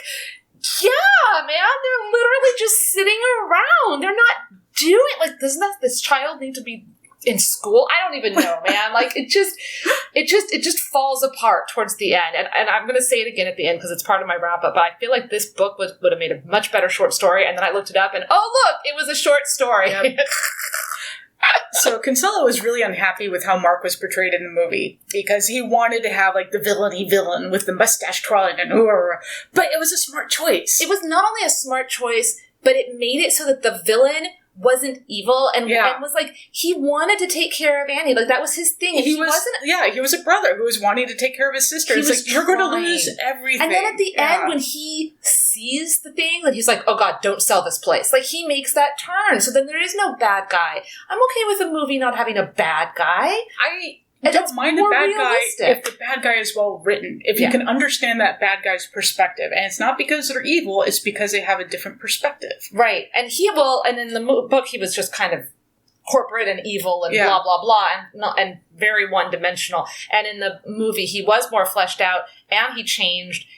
yeah, man, they're literally just sitting around. They're not doing... Like, doesn't this child need to be in school? I don't even know, man. Like, it just falls apart towards the end. And I'm going to say it again at the end because it's part of my wrap up, but I feel like this book would have made a much better short story. And then I looked it up and, oh, look, it was a short story. Yep. So Kinsella was really unhappy with how Mark was portrayed in the movie because he wanted to have, like, the villainy villain with the mustache twirling and but it was a smart choice. It was not only a smart choice, but it made it so that the villain wasn't evil and was like, he wanted to take care of Annie. Like, that was his thing. He was a brother who was wanting to take care of his sister. It's like, you're going to lose everything. And then at the end, when he sees the thing, like, he's like, oh God, don't sell this place. Like, he makes that turn. So then there is no bad guy. I'm okay with a movie not having a bad guy. I don't mind a bad guy if the bad guy is well written. If you can understand that bad guy's perspective. And it's not because they're evil, it's because they have a different perspective. Right. And and in the book, he was just kind of corporate and evil and blah, blah, blah, and very one-dimensional. And in the movie, he was more fleshed out, and he changed.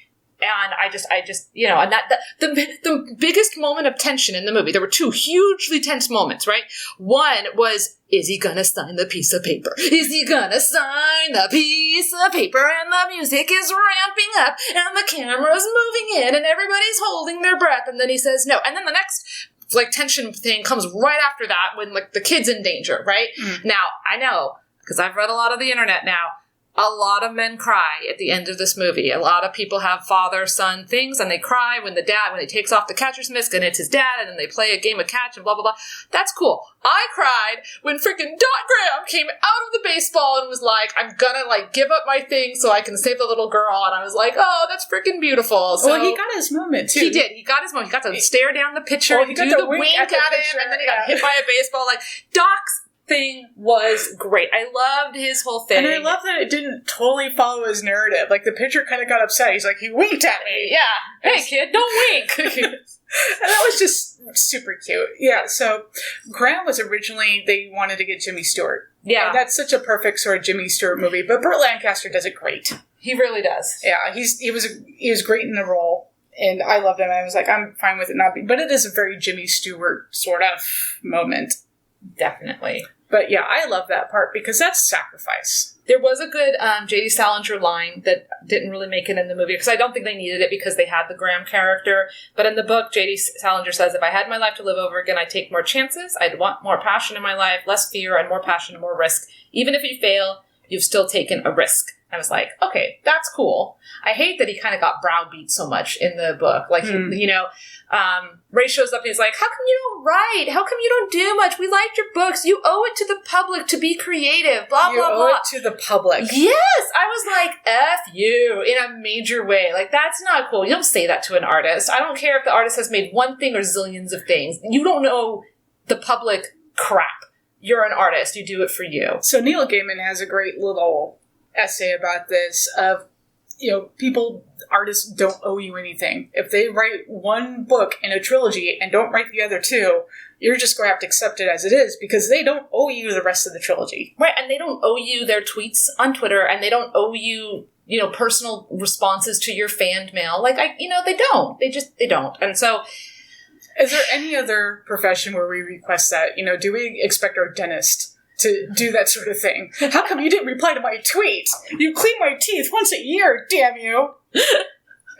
And I just, you know, and the biggest moment of tension in the movie, there were two hugely tense moments, right? One was, is he gonna sign the piece of paper? Is he gonna sign the piece of paper? And the music is ramping up, and the camera's moving in, and everybody's holding their breath, and then he says no. And then the next, like, tension thing comes right after that when, like, the kid's in danger, right? Mm. Now, I know, because I've read a lot of the internet now, a lot of men cry at the end of this movie. A lot of people have father-son things, and they cry when he takes off the catcher's mitt, and it's his dad, and then they play a game of catch, and blah, blah, blah. That's cool. I cried when freaking Dot Graham came out of the baseball and was like, I'm gonna, like, give up my thing so I can save the little girl, and I was like, oh, that's freaking beautiful. So, well, he got his moment, too. He did. He got his moment. He got to stare down the pitcher and do the wink at him, and then he got hit by a baseball. Like, Doc's thing was great. I loved his whole thing. And I love that it didn't totally follow his narrative. Like, the pitcher kind of got upset. He's like, he winked at me. Yeah. Hey, kid, don't wink. And that was just super cute. Yeah, so Graham was originally, they wanted to get Jimmy Stewart. Yeah. And that's such a perfect sort of Jimmy Stewart movie. But Burt Lancaster does it great. He really does. Yeah, he was great in the role. And I loved him. I was like, I'm fine with it not being... But it is a very Jimmy Stewart sort of moment. Definitely. But yeah, I love that part because that's sacrifice. There was a good J.D. Salinger line that didn't really make it in the movie because I don't think they needed it because they had the Graham character. But in the book, J.D. Salinger says, if I had my life to live over again, I'd take more chances. I'd want more passion in my life, less fear, and more passion and more risk. Even if you fail, you've still taken a risk. I was like, okay, that's cool. I hate that he kind of got browbeat so much in the book. Like, you know, Ray shows up and he's like, how come you don't write? How come you don't do much? We liked your books. You owe it to the public to be creative, blah, blah, blah. You owe it to the public. Yes! I was like, F you, in a major way. Like, that's not cool. You don't say that to an artist. I don't care if the artist has made one thing or zillions of things. You don't know the public crap. You're an artist. You do it for you. So Neil Gaiman has a great little essay about this of, you know, artists don't owe you anything. If they write one book in a trilogy and don't write the other two, you're just going to have to accept it as it is because they don't owe you the rest of the trilogy. Right, and they don't owe you their tweets on Twitter, and they don't owe you, you know, personal responses to your fan mail. Like, they don't. They don't. And so... Is there any other profession where we request that? You know, do we expect our dentist to do that sort of thing? How come you didn't reply to my tweet? You clean my teeth once a year, damn you.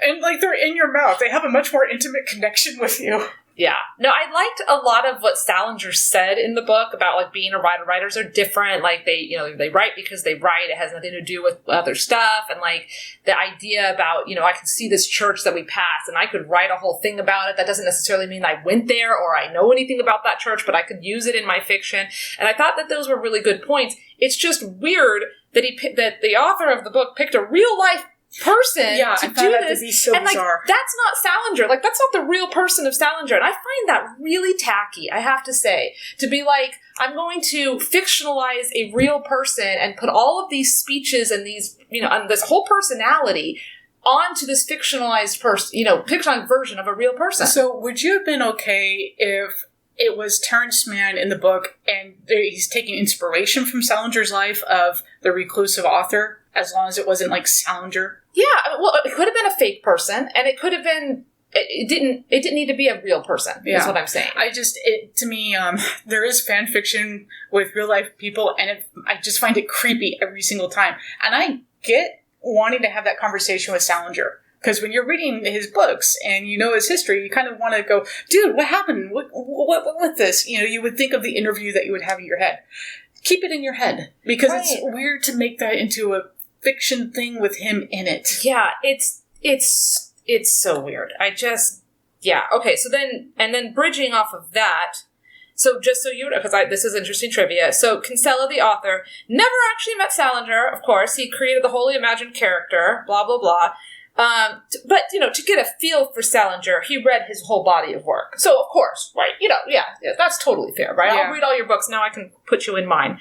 And, like, they're in your mouth. They have a much more intimate connection with you. Yeah. No, I liked a lot of what Salinger said in the book about, like, being a writer. Writers are different. Like, they write because they write. It has nothing to do with other stuff. And, like, the idea about, I can see this church that we pass and I could write a whole thing about it. That doesn't necessarily mean I went there or I know anything about that church, but I could use it in my fiction. And I thought that those were really good points. It's just weird that that the author of the book picked a real life person to do this. To be so and, like, bizarre. that's not Salinger. Like, that's not the real person of Salinger. And I find that really tacky, I have to say. To be like, I'm going to fictionalize a real person and put all of these speeches and these, and this whole personality onto this fictionalized person, fictionalized version of a real person. So would you have been okay if it was Terrence Mann in the book and he's taking inspiration from Salinger's life of the reclusive author, as long as it wasn't like Salinger? Yeah, well, it could have been a fake person, and it could have been. It didn't need to be a real person. Yeah. Is what I'm saying. To me, there is fan fiction with real life people, and I just find it creepy every single time. And I get wanting to have that conversation with Salinger, because when you're reading his books and you know his history, you kind of want to go, dude, what happened? What with this? You would think of the interview that you would have in your head. Keep it in your head, because It's weird to make that into a fiction thing with him in it. Yeah, it's so weird. Okay, so then bridging off of that, so just so you know, because this is interesting trivia, so Kinsella, the author, never actually met Salinger, of course. He created the wholly imagined character, blah, blah, blah. But, to get a feel for Salinger, he read his whole body of work. So, of course, right, that's totally fair, right? Yeah. I'll read all your books, now I can put you in mine.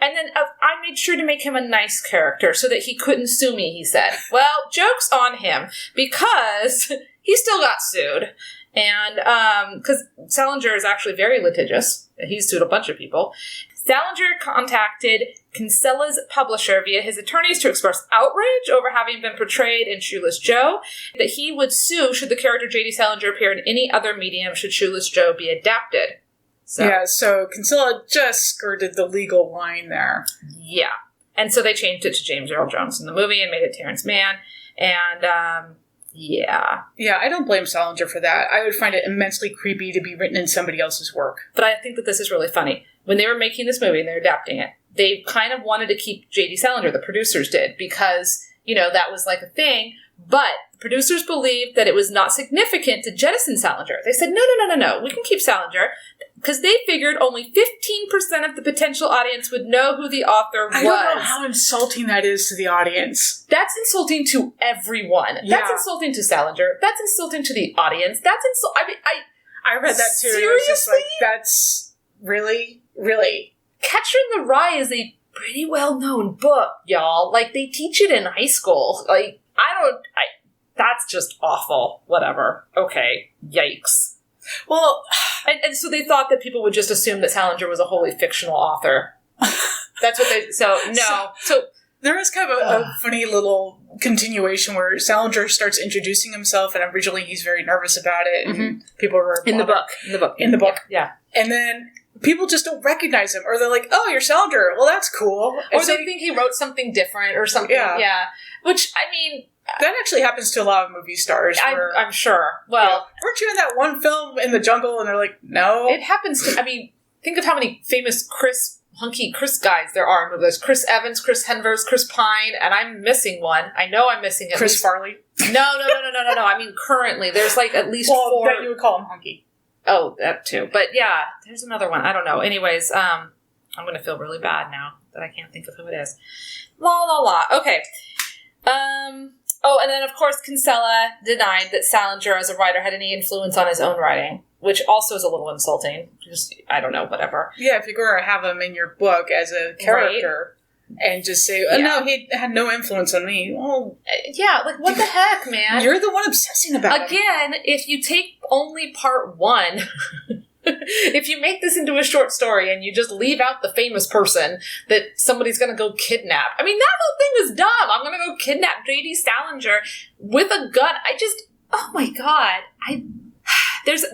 And then I made sure to make him a nice character so that he couldn't sue me, he said. Well, joke's on him, because he still got sued. And because Salinger is actually very litigious. He's sued a bunch of people. Salinger contacted Kinsella's publisher via his attorneys to express outrage over having been portrayed in Shoeless Joe, that he would sue should the character J.D. Salinger appear in any other medium should Shoeless Joe be adapted. So Kinsella just skirted the legal line there. Yeah. And so they changed it to James Earl Jones in the movie and made it Terrence Mann. And, yeah. Yeah, I don't blame Salinger for that. I would find it immensely creepy to be written in somebody else's work. But I think that this is really funny. When they were making this movie and they were adapting it, they kind of wanted to keep J.D. Salinger, the producers did, because, that was like a thing. But the producers believed that it was not significant to jettison Salinger. They said, no, we can keep Salinger. Because they figured only 15% of the potential audience would know who the author was. I don't know how insulting that is to the audience. That's insulting to everyone. Yeah. That's insulting to Salinger. That's insulting to the audience. That's I read that too. Seriously? It was just like, that's really, really. Catcher in the Rye is a pretty well-known book, y'all. Like, they teach it in high school. Like, that's just awful. Whatever. Okay. Yikes. Well, and so they thought that people would just assume that Salinger was a wholly fictional author. That's what they... So, no. So there is kind of a funny little continuation where Salinger starts introducing himself, and originally he's very nervous about it, and people were... In the book. Yeah. And then people just don't recognize him, or they're like, oh, you're Salinger. Well, that's cool. Or they think he wrote something different or something. Yeah. Which, I mean... That actually happens to a lot of movie stars. I'm sure. Well... weren't you in that one film in the jungle? And they're like, no. It happens to... I mean, think of how many famous hunky Chris guys there are in movies. Chris Evans, Chris Henvers, Chris Pine, and I'm missing one. I know I'm missing it. Chris Farley? No. I mean, currently, there's like at least 4... that you would call him hunky. Oh, that too. But yeah, there's another one. I don't know. Anyways, I'm going to feel really bad now that I can't think of who it is. La. Okay. Oh, and then, of course, Kinsella denied that Salinger, as a writer, had any influence on his own writing, which also is a little insulting. Just, I don't know, whatever. Yeah, if you're going to have him in your book as a character and just say, no, he had no influence on me. Well, yeah, like, what the heck, man? You're the one obsessing about him. Again, if you take only part 1... if you make this into a short story and you just leave out the famous person that somebody's going to go kidnap. I mean, that whole thing was dumb. I'm going to go kidnap J.D. Salinger with a gun. Oh my God. There's,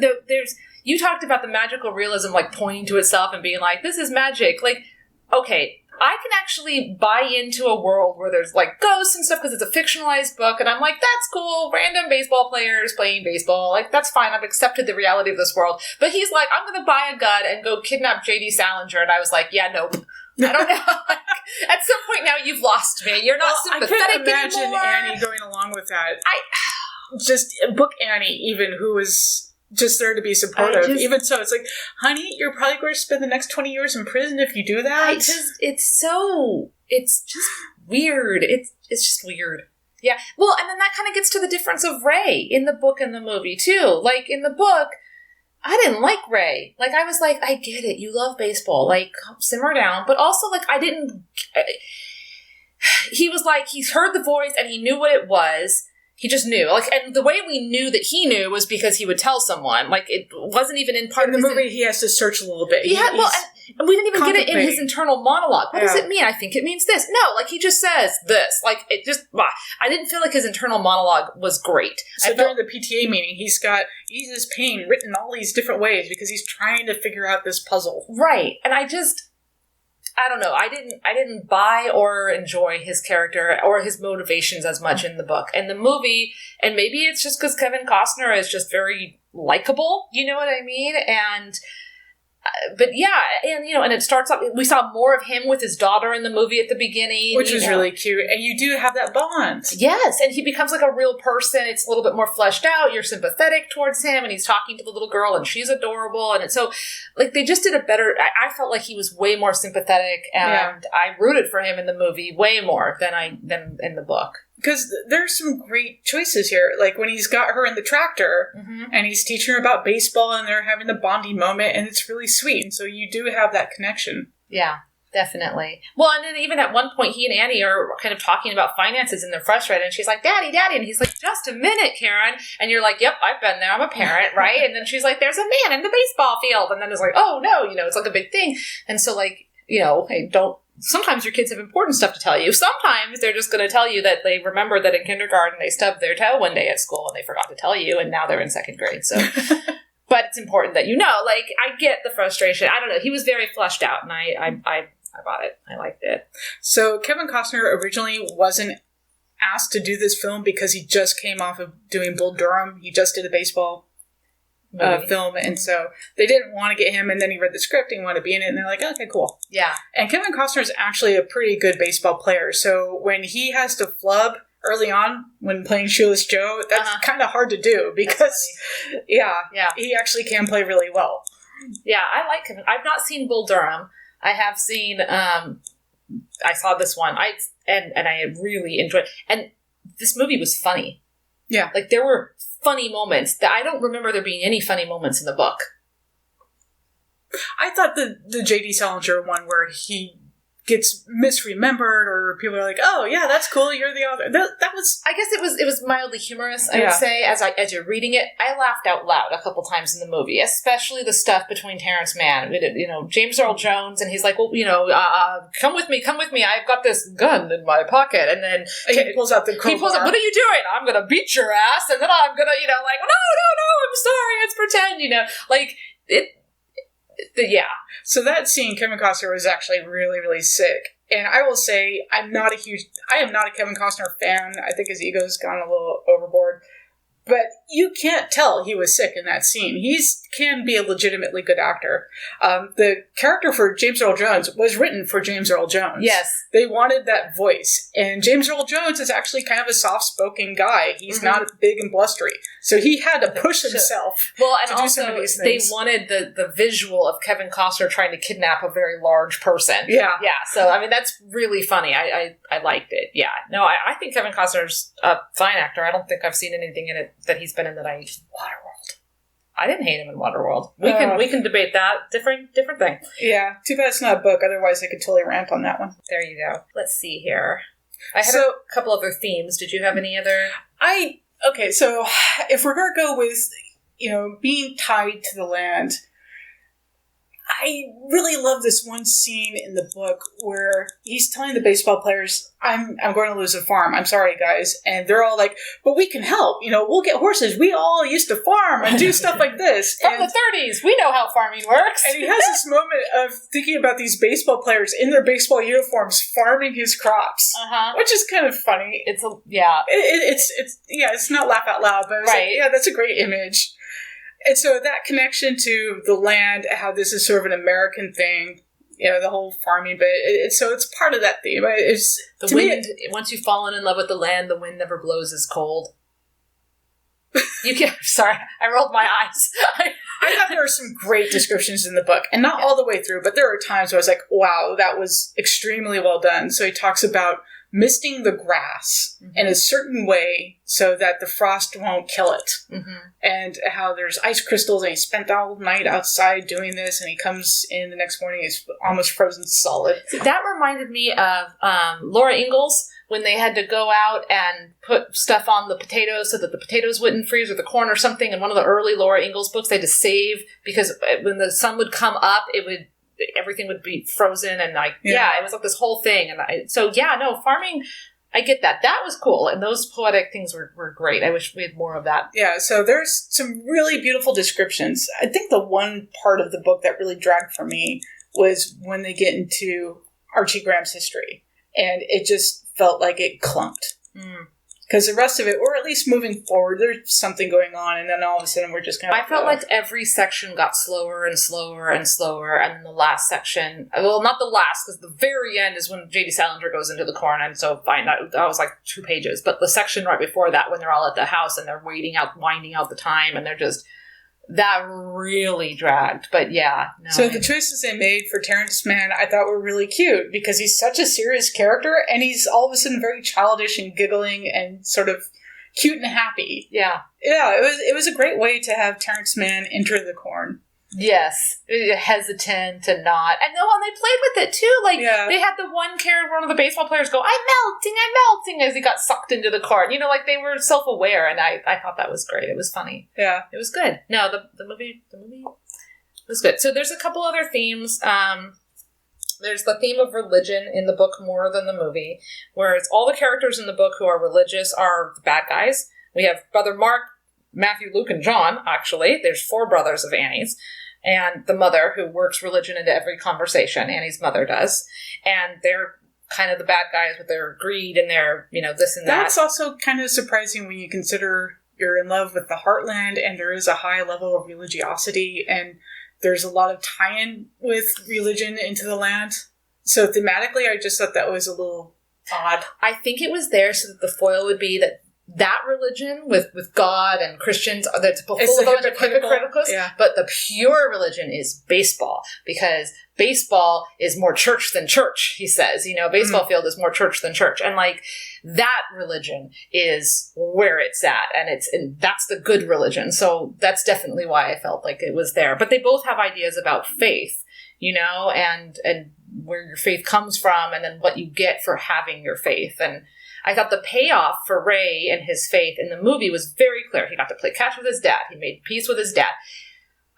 you talked about the magical realism, like pointing to itself and being like, this is magic. Like, okay, I can actually buy into a world where there's like ghosts and stuff because it's a fictionalized book, and I'm like, that's cool. Random baseball players playing baseball, like that's fine. I've accepted the reality of this world. But he's like, I'm going to buy a gun and go kidnap J.D. Salinger, and I was like, yeah, nope. I don't know. Like, at some point now, you've lost me. You're not sympathetic I couldn't imagine anymore. Annie going along with that. Just book Annie, even, who was just there to be supportive. Even so, it's like, honey, you're probably going to spend the next 20 years in prison if you do that. It's just weird. It's just weird. Yeah. Well, and then that kind of gets to the difference of Ray in the book and the movie, too. Like, in the book, I didn't like Ray. Like, I was like, I get it. You love baseball. Like, simmer down. But also, like, I didn't... He was like, he's heard the voice and he knew what it was. He just knew. Like, and the way we knew that he knew was because he would tell someone. Like, it wasn't even in part of the movie. He has to search a little bit. And we didn't even get it in his internal monologue. What does it mean? I think it means this. No, like, he just says this. Like, it just... I didn't feel like his internal monologue was great. So during the PTA meeting, he's got eases pain written all these different ways because he's trying to figure out this puzzle. Right. And I don't know. I didn't buy or enjoy his character or his motivations as much in the book. And the movie, and maybe it's just because Kevin Costner is just very likable, you know what I mean? And... but yeah, and and it starts up. We saw more of him with his daughter in the movie at the beginning, which was really cute. And you do have that bond. Yes, and he becomes like a real person. It's a little bit more fleshed out. You're sympathetic towards him, and he's talking to the little girl, and she's adorable. And so, like, they just did a better. I felt like he was way more sympathetic, and I rooted for him in the movie way more than in the book. Because there's some great choices here. Like when he's got her in the tractor and he's teaching her about baseball and they're having the bonding moment and it's really sweet. And so you do have that connection. Yeah, definitely. Well, and then even at one point, he and Annie are kind of talking about finances and they're frustrated. And she's like, Daddy. And he's like, just a minute, Karen. And you're like, yep, I've been there. I'm a parent, right? And then she's like, there's a man in the baseball field. And then it's like, oh, no, it's like a big thing. And so like, hey, don't. Sometimes your kids have important stuff to tell you. Sometimes they're just going to tell you that they remember that in kindergarten they stubbed their toe one day at school and they forgot to tell you, and now they're in second grade. So, but it's important that like, I get the frustration. I don't know. He was very fleshed out, and I bought it. I liked it. So Kevin Costner originally wasn't asked to do this film because he just came off of doing Bull Durham. He just did a baseball film, and so they didn't want to get him, and then he read the script and wanted to be in it, and they're like, okay, cool. Yeah. And Kevin Costner is actually a pretty good baseball player, so when he has to flub early on when playing Shoeless Joe, that's kind of hard to do because he actually can play really well. Yeah, I like Kevin. I've not seen Bull Durham. I have seen I saw this one. I really enjoyed it. And this movie was funny. Yeah. Like, there were funny moments. I don't remember there being any funny moments in the book. I thought the J.D. Salinger one where he gets misremembered or people are like, oh, yeah, that's cool, you're the author. That was... I guess it was mildly humorous, I would say, as you're reading it. I laughed out loud a couple times in the movie, especially the stuff between Terrence Mann, James Earl Jones, and he's like, well, come with me, I've got this gun in my pocket, and then... He pulls out the crowbar. What are you doing? I'm going to beat your ass, and then I'm going to, no, I'm sorry, it's pretend, yeah. So that scene, Kevin Costner was actually really, really sick. And I will say, I am not a Kevin Costner fan. I think his ego's gone a little overboard. But you can't tell he was sick in that scene. He can be a legitimately good actor. The character for James Earl Jones was written for James Earl Jones. Yes. They wanted that voice. And James Earl Jones is actually kind of a soft-spoken guy. He's not big and blustery. So he had to push himself to do also, some of these they things. wanted the visual of Kevin Costner trying to kidnap a very large person. Yeah. Yeah. So, I mean, that's really funny. I liked it. Yeah. No, I think Kevin Costner's a fine actor. I don't think I've seen anything in it that he's been in that I... Waterworld. I didn't hate him in Waterworld. We can debate that. Different thing. Yeah. Too bad it's not a book. Otherwise, I could totally rant on that one. There you go. Let's see here. I had a couple other themes. Did you have any other? Okay, so if we're going to go with, being tied to the land, I really love this one scene in the book where he's telling the baseball players, I'm going to lose a farm. I'm sorry, guys. And they're all like, but we can help. We'll get horses. We all used to farm and do stuff like this. From the 30s, we know how farming works. And he has this moment of thinking about these baseball players in their baseball uniforms farming his crops, which is kind of funny. It's not laugh out loud, but that's a great image. And so that connection to the land, how this is sort of an American thing, the whole farming bit. So it's part of that theme. It's the wind. Once you've fallen in love with the land, the wind never blows as cold. Sorry, I rolled my eyes. I thought there were some great descriptions in the book, and not all the way through, but there were times where I was like, wow, that was extremely well done. So he talks about misting the grass in a certain way so that the frost won't kill it. And how there's ice crystals, and he spent all night outside doing this, and he comes in the next morning, he's almost frozen solid. See, that reminded me of Laura Ingalls, when they had to go out and put stuff on the potatoes so that the potatoes wouldn't freeze, or the corn or something. In one of the early Laura Ingalls books, they had to save, because when the sun would come up, everything would be frozen, and it was like this whole thing. And farming, I get that. That was cool. And those poetic things were great. I wish we had more of that. Yeah. So there's some really beautiful descriptions. I think the one part of the book that really dragged for me was when they get into Archie Graham's history, and it just felt like it clunked. Because the rest of it, or at least moving forward, there's something going on, and then all of a sudden we're just kind of... I felt like every section got slower and slower and slower, and then the last section... Well, not the last, because the very end is when J.D. Salinger goes into the corn, and so fine, that was like 2 pages. But the section right before that, when they're all at the house, and they're winding out the time, and they're just... That really dragged, but yeah. No, so the choices they made for Terrence Mann I thought were really cute, because he's such a serious character, and he's all of a sudden very childish and giggling and sort of cute and happy. Yeah. Yeah, it was a great way to have Terrence Mann enter the corn. Yes, hesitant to not. And they played with it too. They had the one of the baseball players go, I'm melting, as he got sucked into the corn. They were self-aware, and I thought that was great. It was funny. Yeah. It was good. No, the movie was good. So there's a couple other themes. There's the theme of religion in the book more than the movie, whereas all the characters in the book who are religious are the bad guys. We have Brother Mark, Matthew, Luke, and John, actually. There's 4 brothers of Annie's. And the mother, who works religion into every conversation. Annie's mother does. And they're kind of the bad guys with their greed and their, this and that. That's also kind of surprising when you consider you're in love with the heartland, and there is a high level of religiosity, and there's a lot of tie-in with religion into the land. So thematically, I just thought that was a little odd. I think it was there so that the foil would be that religion with God and Christians, that's full of a bunch of hypocriticals, but the pure religion is baseball, because baseball is more church than church, he says. Baseball field is more church than church. And that religion is where it's at, and that's the good religion. So that's definitely why I felt like it was there. But they both have ideas about faith, and where your faith comes from, and then what you get for having your faith. And I thought the payoff for Ray and his faith in the movie was very clear. He got to play catch with his dad. He made peace with his dad.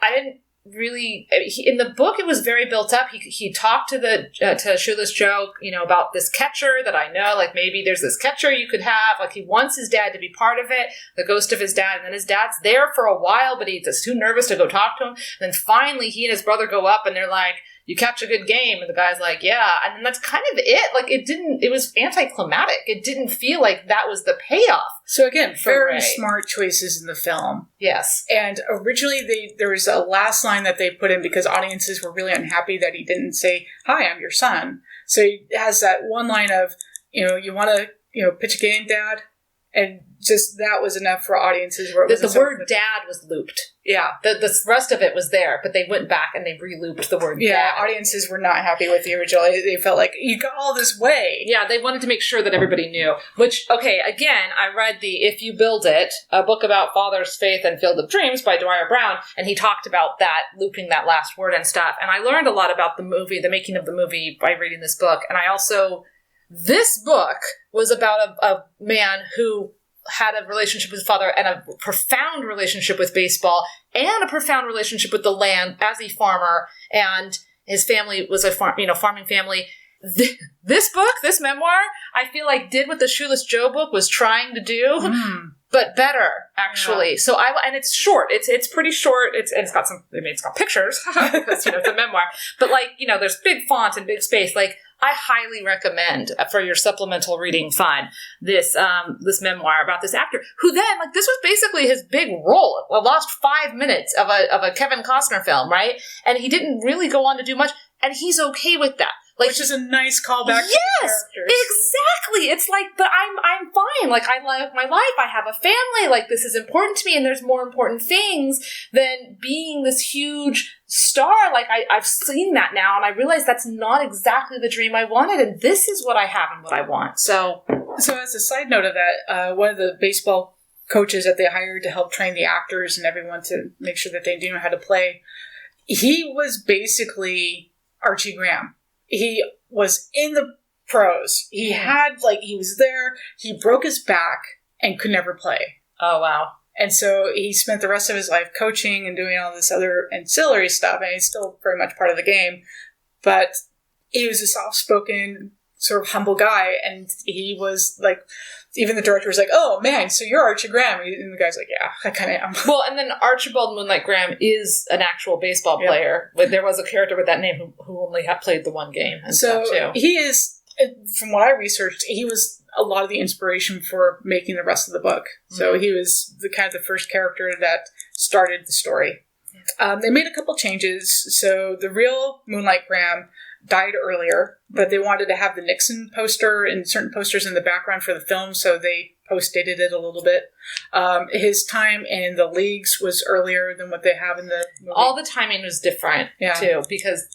I didn't really... in the book, it was very built up. He talked to Shoeless Joe, about this catcher that I know, maybe there's this catcher you could have. He wants his dad to be part of it, the ghost of his dad. And then his dad's there for a while, but he's just too nervous to go talk to him. And then finally, he and his brother go up, and they're like, you catch a good game. And the guy's like, yeah. And then that's kind of it. It was anticlimactic. It didn't feel like that was the payoff. So again, very smart choices in the film. Yes. And originally there was a last line that they put in because audiences were really unhappy that he didn't say, hi, I'm your son. So he has that one line of, you want to, pitch a game, Dad? And just that was enough for audiences where it was the word dad was looped. Yeah. The rest of it was there, but they went back and they re-looped the word dad. Yeah, audiences were not happy with the original. They felt like, you got all this way. Yeah, they wanted to make sure that everybody knew. Which, okay, again, I read the If You Build It, a book about father's faith and Field of Dreams by Dwyer Brown, and he talked about that, looping that last word and stuff. And I learned a lot about the movie, the making of the movie, by reading this book. And I also... This book was about a man who had a relationship with his father and a profound relationship with baseball and a profound relationship with the land as a farmer, and his family was a farming family. This book, this memoir, I feel like did what the Shoeless Joe book was trying to do, but better, actually. Yeah. So and it's short. It's pretty short. It's got it's got pictures because, it's a memoir, but there's big font and big space. I highly recommend for your supplemental reading fun this memoir about this actor who then this was basically his big role. The last 5 minutes of a Kevin Costner film, right? And he didn't really go on to do much, and he's okay with that. Which is a nice callback to the characters. Exactly. It's but I'm fine. I like my life. I have a family. This is important to me, and there's more important things than being this huge star. I've seen that now, and I realize that's not exactly the dream I wanted, and this is what I have and what I want. So as a side note of that, one of the baseball coaches that they hired to help train the actors and everyone to make sure that they do know how to play, he was basically Archie Graham. He was in the pros. He had, he was there. He broke his back and could never play. Oh, wow. And so he spent the rest of his life coaching and doing all this other ancillary stuff. And he's still very much part of the game. But he was a soft-spoken, sort of humble guy. And he was, even the director was like, "Oh, man, so you're Archie Graham." And the guy's like, "Yeah, I kind of am." Well, and then Archibald Moonlight Graham is an actual baseball player. But there was a character with that name who only played the one game and stuff, too. He is, from what I researched, he was a lot of the inspiration for making the rest of the book. So he was the first character that started the story. They made a couple changes. So the real Moonlight Graham died earlier, but they wanted to have the Nixon poster and certain posters in the background for the film, so they post-dated it a little bit. His time in the leagues was earlier than what they have in the movie. All the timing was different, too, because,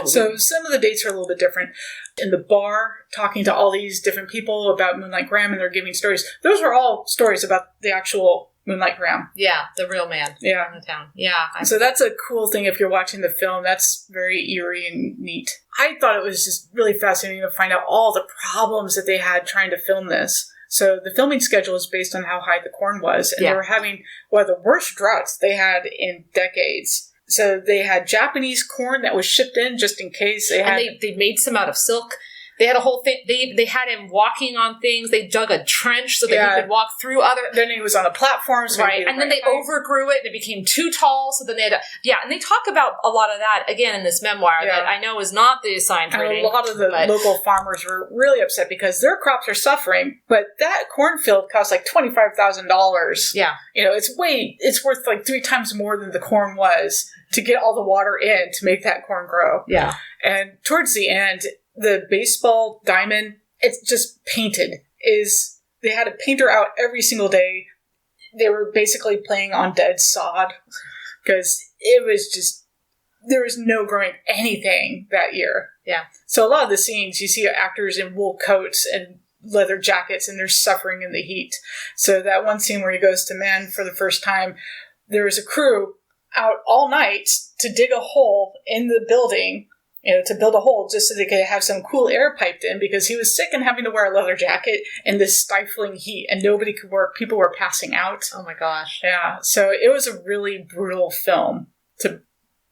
So some of the dates are a little bit different. In the bar, talking to all these different people about Moonlight Graham, and they're giving stories. Those are all stories about the actual Moonlight Graham. Yeah, the real man in the town. Yeah. So that's a cool thing if you're watching the film. That's very eerie and neat. I thought it was just really fascinating to find out all the problems that they had trying to film this. So the filming schedule is based on how high the corn was. And they were having one of the worst droughts they had in decades. So they had Japanese corn that was shipped in just in case. They made some out of silk. They had a whole thing. They had him walking on things. They dug a trench so that he could walk through other. Then he was on a platform. So right. And then they overgrew it and it became too tall. So then they had and they talk about a lot of that again in this memoir that I know is not the assigned reading. And a lot of the local farmers were really upset because their crops are suffering, but that cornfield costs $25,000. Yeah. It's worth 3 times more than the corn was to get all the water in to make that corn grow. Yeah. And towards the end, the baseball diamond, it's just painted. They had a painter out every single day. They were basically playing on dead sod because it was just, there was no growing anything that year. Yeah. So a lot of the scenes, you see actors in wool coats and leather jackets and they're suffering in the heat. So that one scene where he goes to Man for the first time, there was a crew out all night to dig a hole in the building, to build a hole just so they could have some cool air piped in because he was sick and having to wear a leather jacket in this stifling heat and nobody could work. People were passing out. Oh my gosh. Yeah. So it was a really brutal film to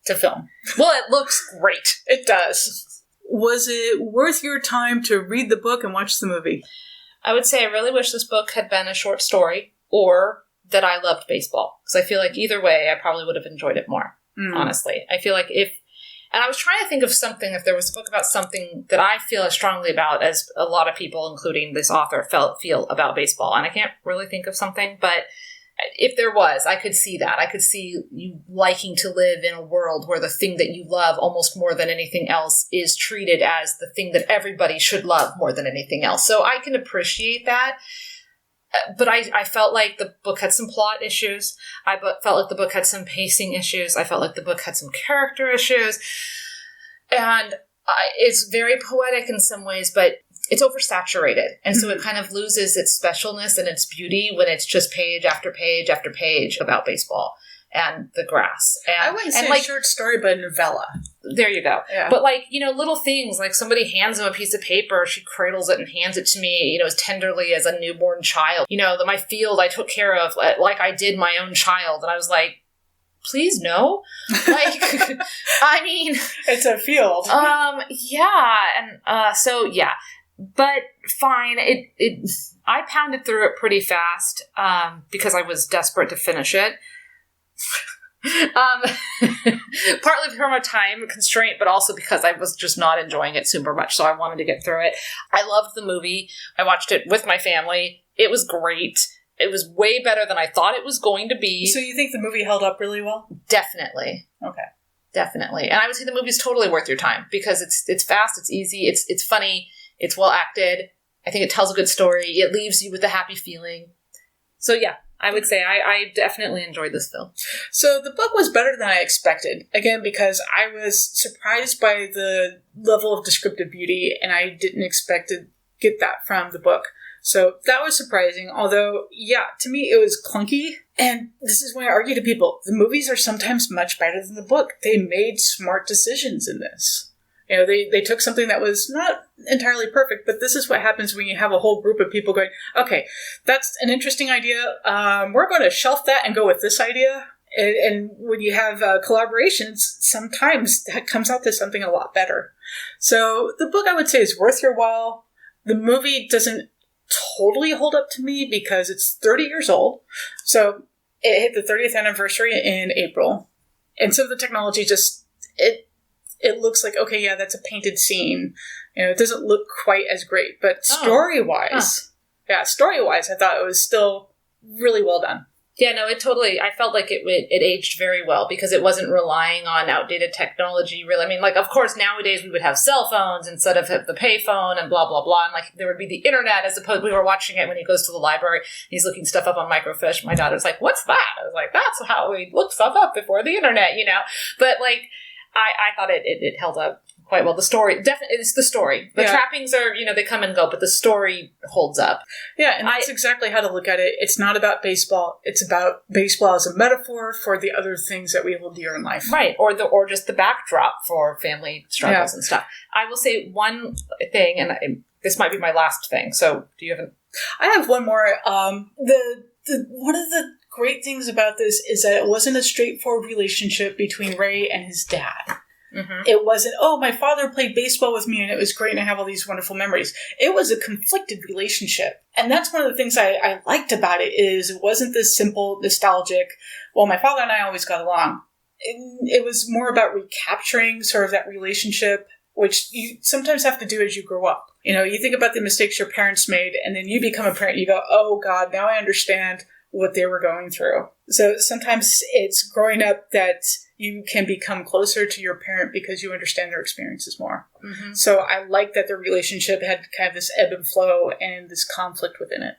film. Well, it looks great. It does. Was it worth your time to read the book and watch the movie? I would say I really wish this book had been a short story or that I loved baseball. Because I feel like either way, I probably would have enjoyed it more, honestly. I feel like and I was trying to think of something, if there was a book about something that I feel as strongly about as a lot of people, including this author, feel about baseball. And I can't really think of something, but if there was, I could see that. I could see you liking to live in a world where the thing that you love almost more than anything else is treated as the thing that everybody should love more than anything else. So I can appreciate that. But I felt like the book had some plot issues. I felt like the book had some pacing issues. I felt like the book had some character issues. And it's very poetic in some ways, but it's oversaturated. And so it kind of loses its specialness and its beauty when it's just page after page after page about baseball. and the grass. And I wouldn't say like, a short story, but a novella. There you go. Yeah. But like, little things, like somebody hands him a piece of paper, she cradles it and hands it to me, as tenderly as a newborn child. My field I took care of like I did my own child. And I was like, please no. Like, I mean, it's a field. Yeah. And, so yeah, but fine. I pounded through it pretty fast, because I was desperate to finish it. Partly from a time constraint, but also because I was just not enjoying it super much, so I wanted to get through it. I loved the movie. I watched it with my family. It was great. It was way better than I thought it was going to be. So you think the movie held up really well? Definitely. Okay. Definitely. And I would say the movie's totally worth your time because it's fast, it's easy, it's funny, it's well acted. I think it tells a good story. It leaves you with a happy feeling. So yeah, I would say I definitely enjoyed this film. So the book was better than I expected. Again, because I was surprised by the level of descriptive beauty, and I didn't expect to get that from the book. So that was surprising. Although, yeah, to me it was clunky. And this is when I argue to people, the movies are sometimes much better than the book. They made smart decisions in this. They took something that was not entirely perfect, but this is what happens when you have a whole group of people going, okay, that's an interesting idea. We're going to shelf that and go with this idea. And when you have collaborations, sometimes that comes out to something a lot better. So the book, I would say, is worth your while. The movie doesn't totally hold up to me because it's 30 years old. So it hit the 30th anniversary in April. And some of the technology just, it looks like, okay, yeah, that's a painted scene. It doesn't look quite as great. But story-wise, I thought it was still really well done. Yeah, no, I felt like it aged very well because it wasn't relying on outdated technology, really. I mean, like, of course, nowadays we would have cell phones instead of the payphone and blah, blah, blah. And, like, there would be the internet as opposed, we were watching it when he goes to the library. He's looking stuff up on microfiche. My daughter's like, what's that? I was like, that's how we look stuff up before the internet, But, like, I thought it held up quite well. The story, definitely, it's the story. The trappings are, they come and go, but the story holds up. Yeah, and that's exactly how to look at it. It's not about baseball. It's about baseball as a metaphor for the other things that we hold dear in life. Right, or just the backdrop for family struggles and stuff. I will say one thing, and this might be my last thing, so do you have I have one more. The one of the great things about this is that it wasn't a straightforward relationship between Ray and his dad. Mm-hmm. It wasn't, my father played baseball with me and it was great and I have all these wonderful memories. It was a conflicted relationship. And that's one of the things I liked about it is it wasn't this simple, nostalgic, well, my father and I always got along. It was more about recapturing sort of that relationship, which you sometimes have to do as you grow up. You think about the mistakes your parents made and then you become a parent, you go, oh God, now I understand what they were going through. So sometimes it's growing up that you can become closer to your parent because you understand their experiences more. Mm-hmm. So I like that the relationship had kind of this ebb and flow and this conflict within it.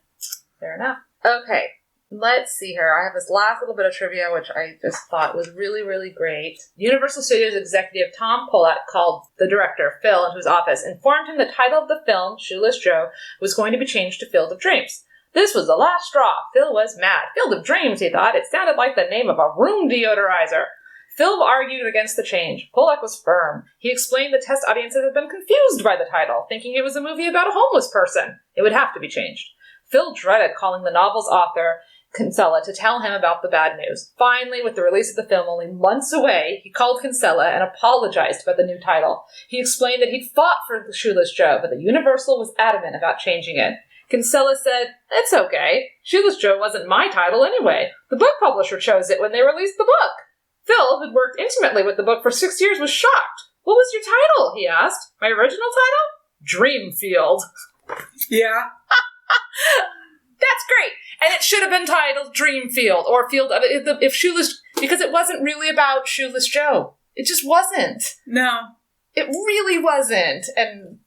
Fair enough. Okay, let's see here. I have this last little bit of trivia, which I just thought was really, really great. Universal Studios executive Tom Pollack called the director, Phil, into his office, informed him the title of the film, Shoeless Joe, was going to be changed to Field of Dreams. This was the last straw. Phil was mad. Field of Dreams, he thought. It sounded like the name of a room deodorizer. Phil argued against the change. Pollack was firm. He explained the test audiences had been confused by the title, thinking it was a movie about a homeless person. It would have to be changed. Phil dreaded calling the novel's author, Kinsella, to tell him about the bad news. Finally, with the release of the film only months away, he called Kinsella and apologized about the new title. He explained that he'd fought for the Shoeless Joe, but the Universal was adamant about changing it. Kinsella said, "It's okay. Shoeless Joe wasn't my title anyway. The book publisher chose it when they released the book." Phil, who'd worked intimately with the book for 6 years, was shocked. "What was your title?" he asked. "My original title? Dreamfield." Yeah. That's great. And it should have been titled Dreamfield or Field of if Shoeless, because it wasn't really about Shoeless Joe. It just wasn't. No. It really wasn't. And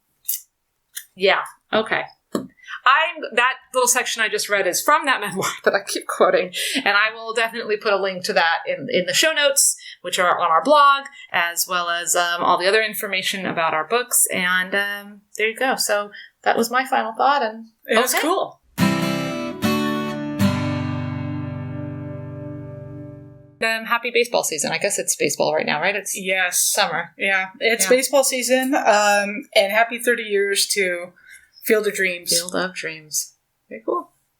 yeah, okay. That little section I just read is from that memoir that I keep quoting, and I will definitely put a link to that in the show notes, which are on our blog, as well as all the other information about our books, and there you go. So that was my final thought, and it was cool. Happy baseball season. I guess it's baseball right now, right? It's summer. Yeah, it's baseball season. And happy 30 years to Field of Dreams. Field of Dreams. Very cool.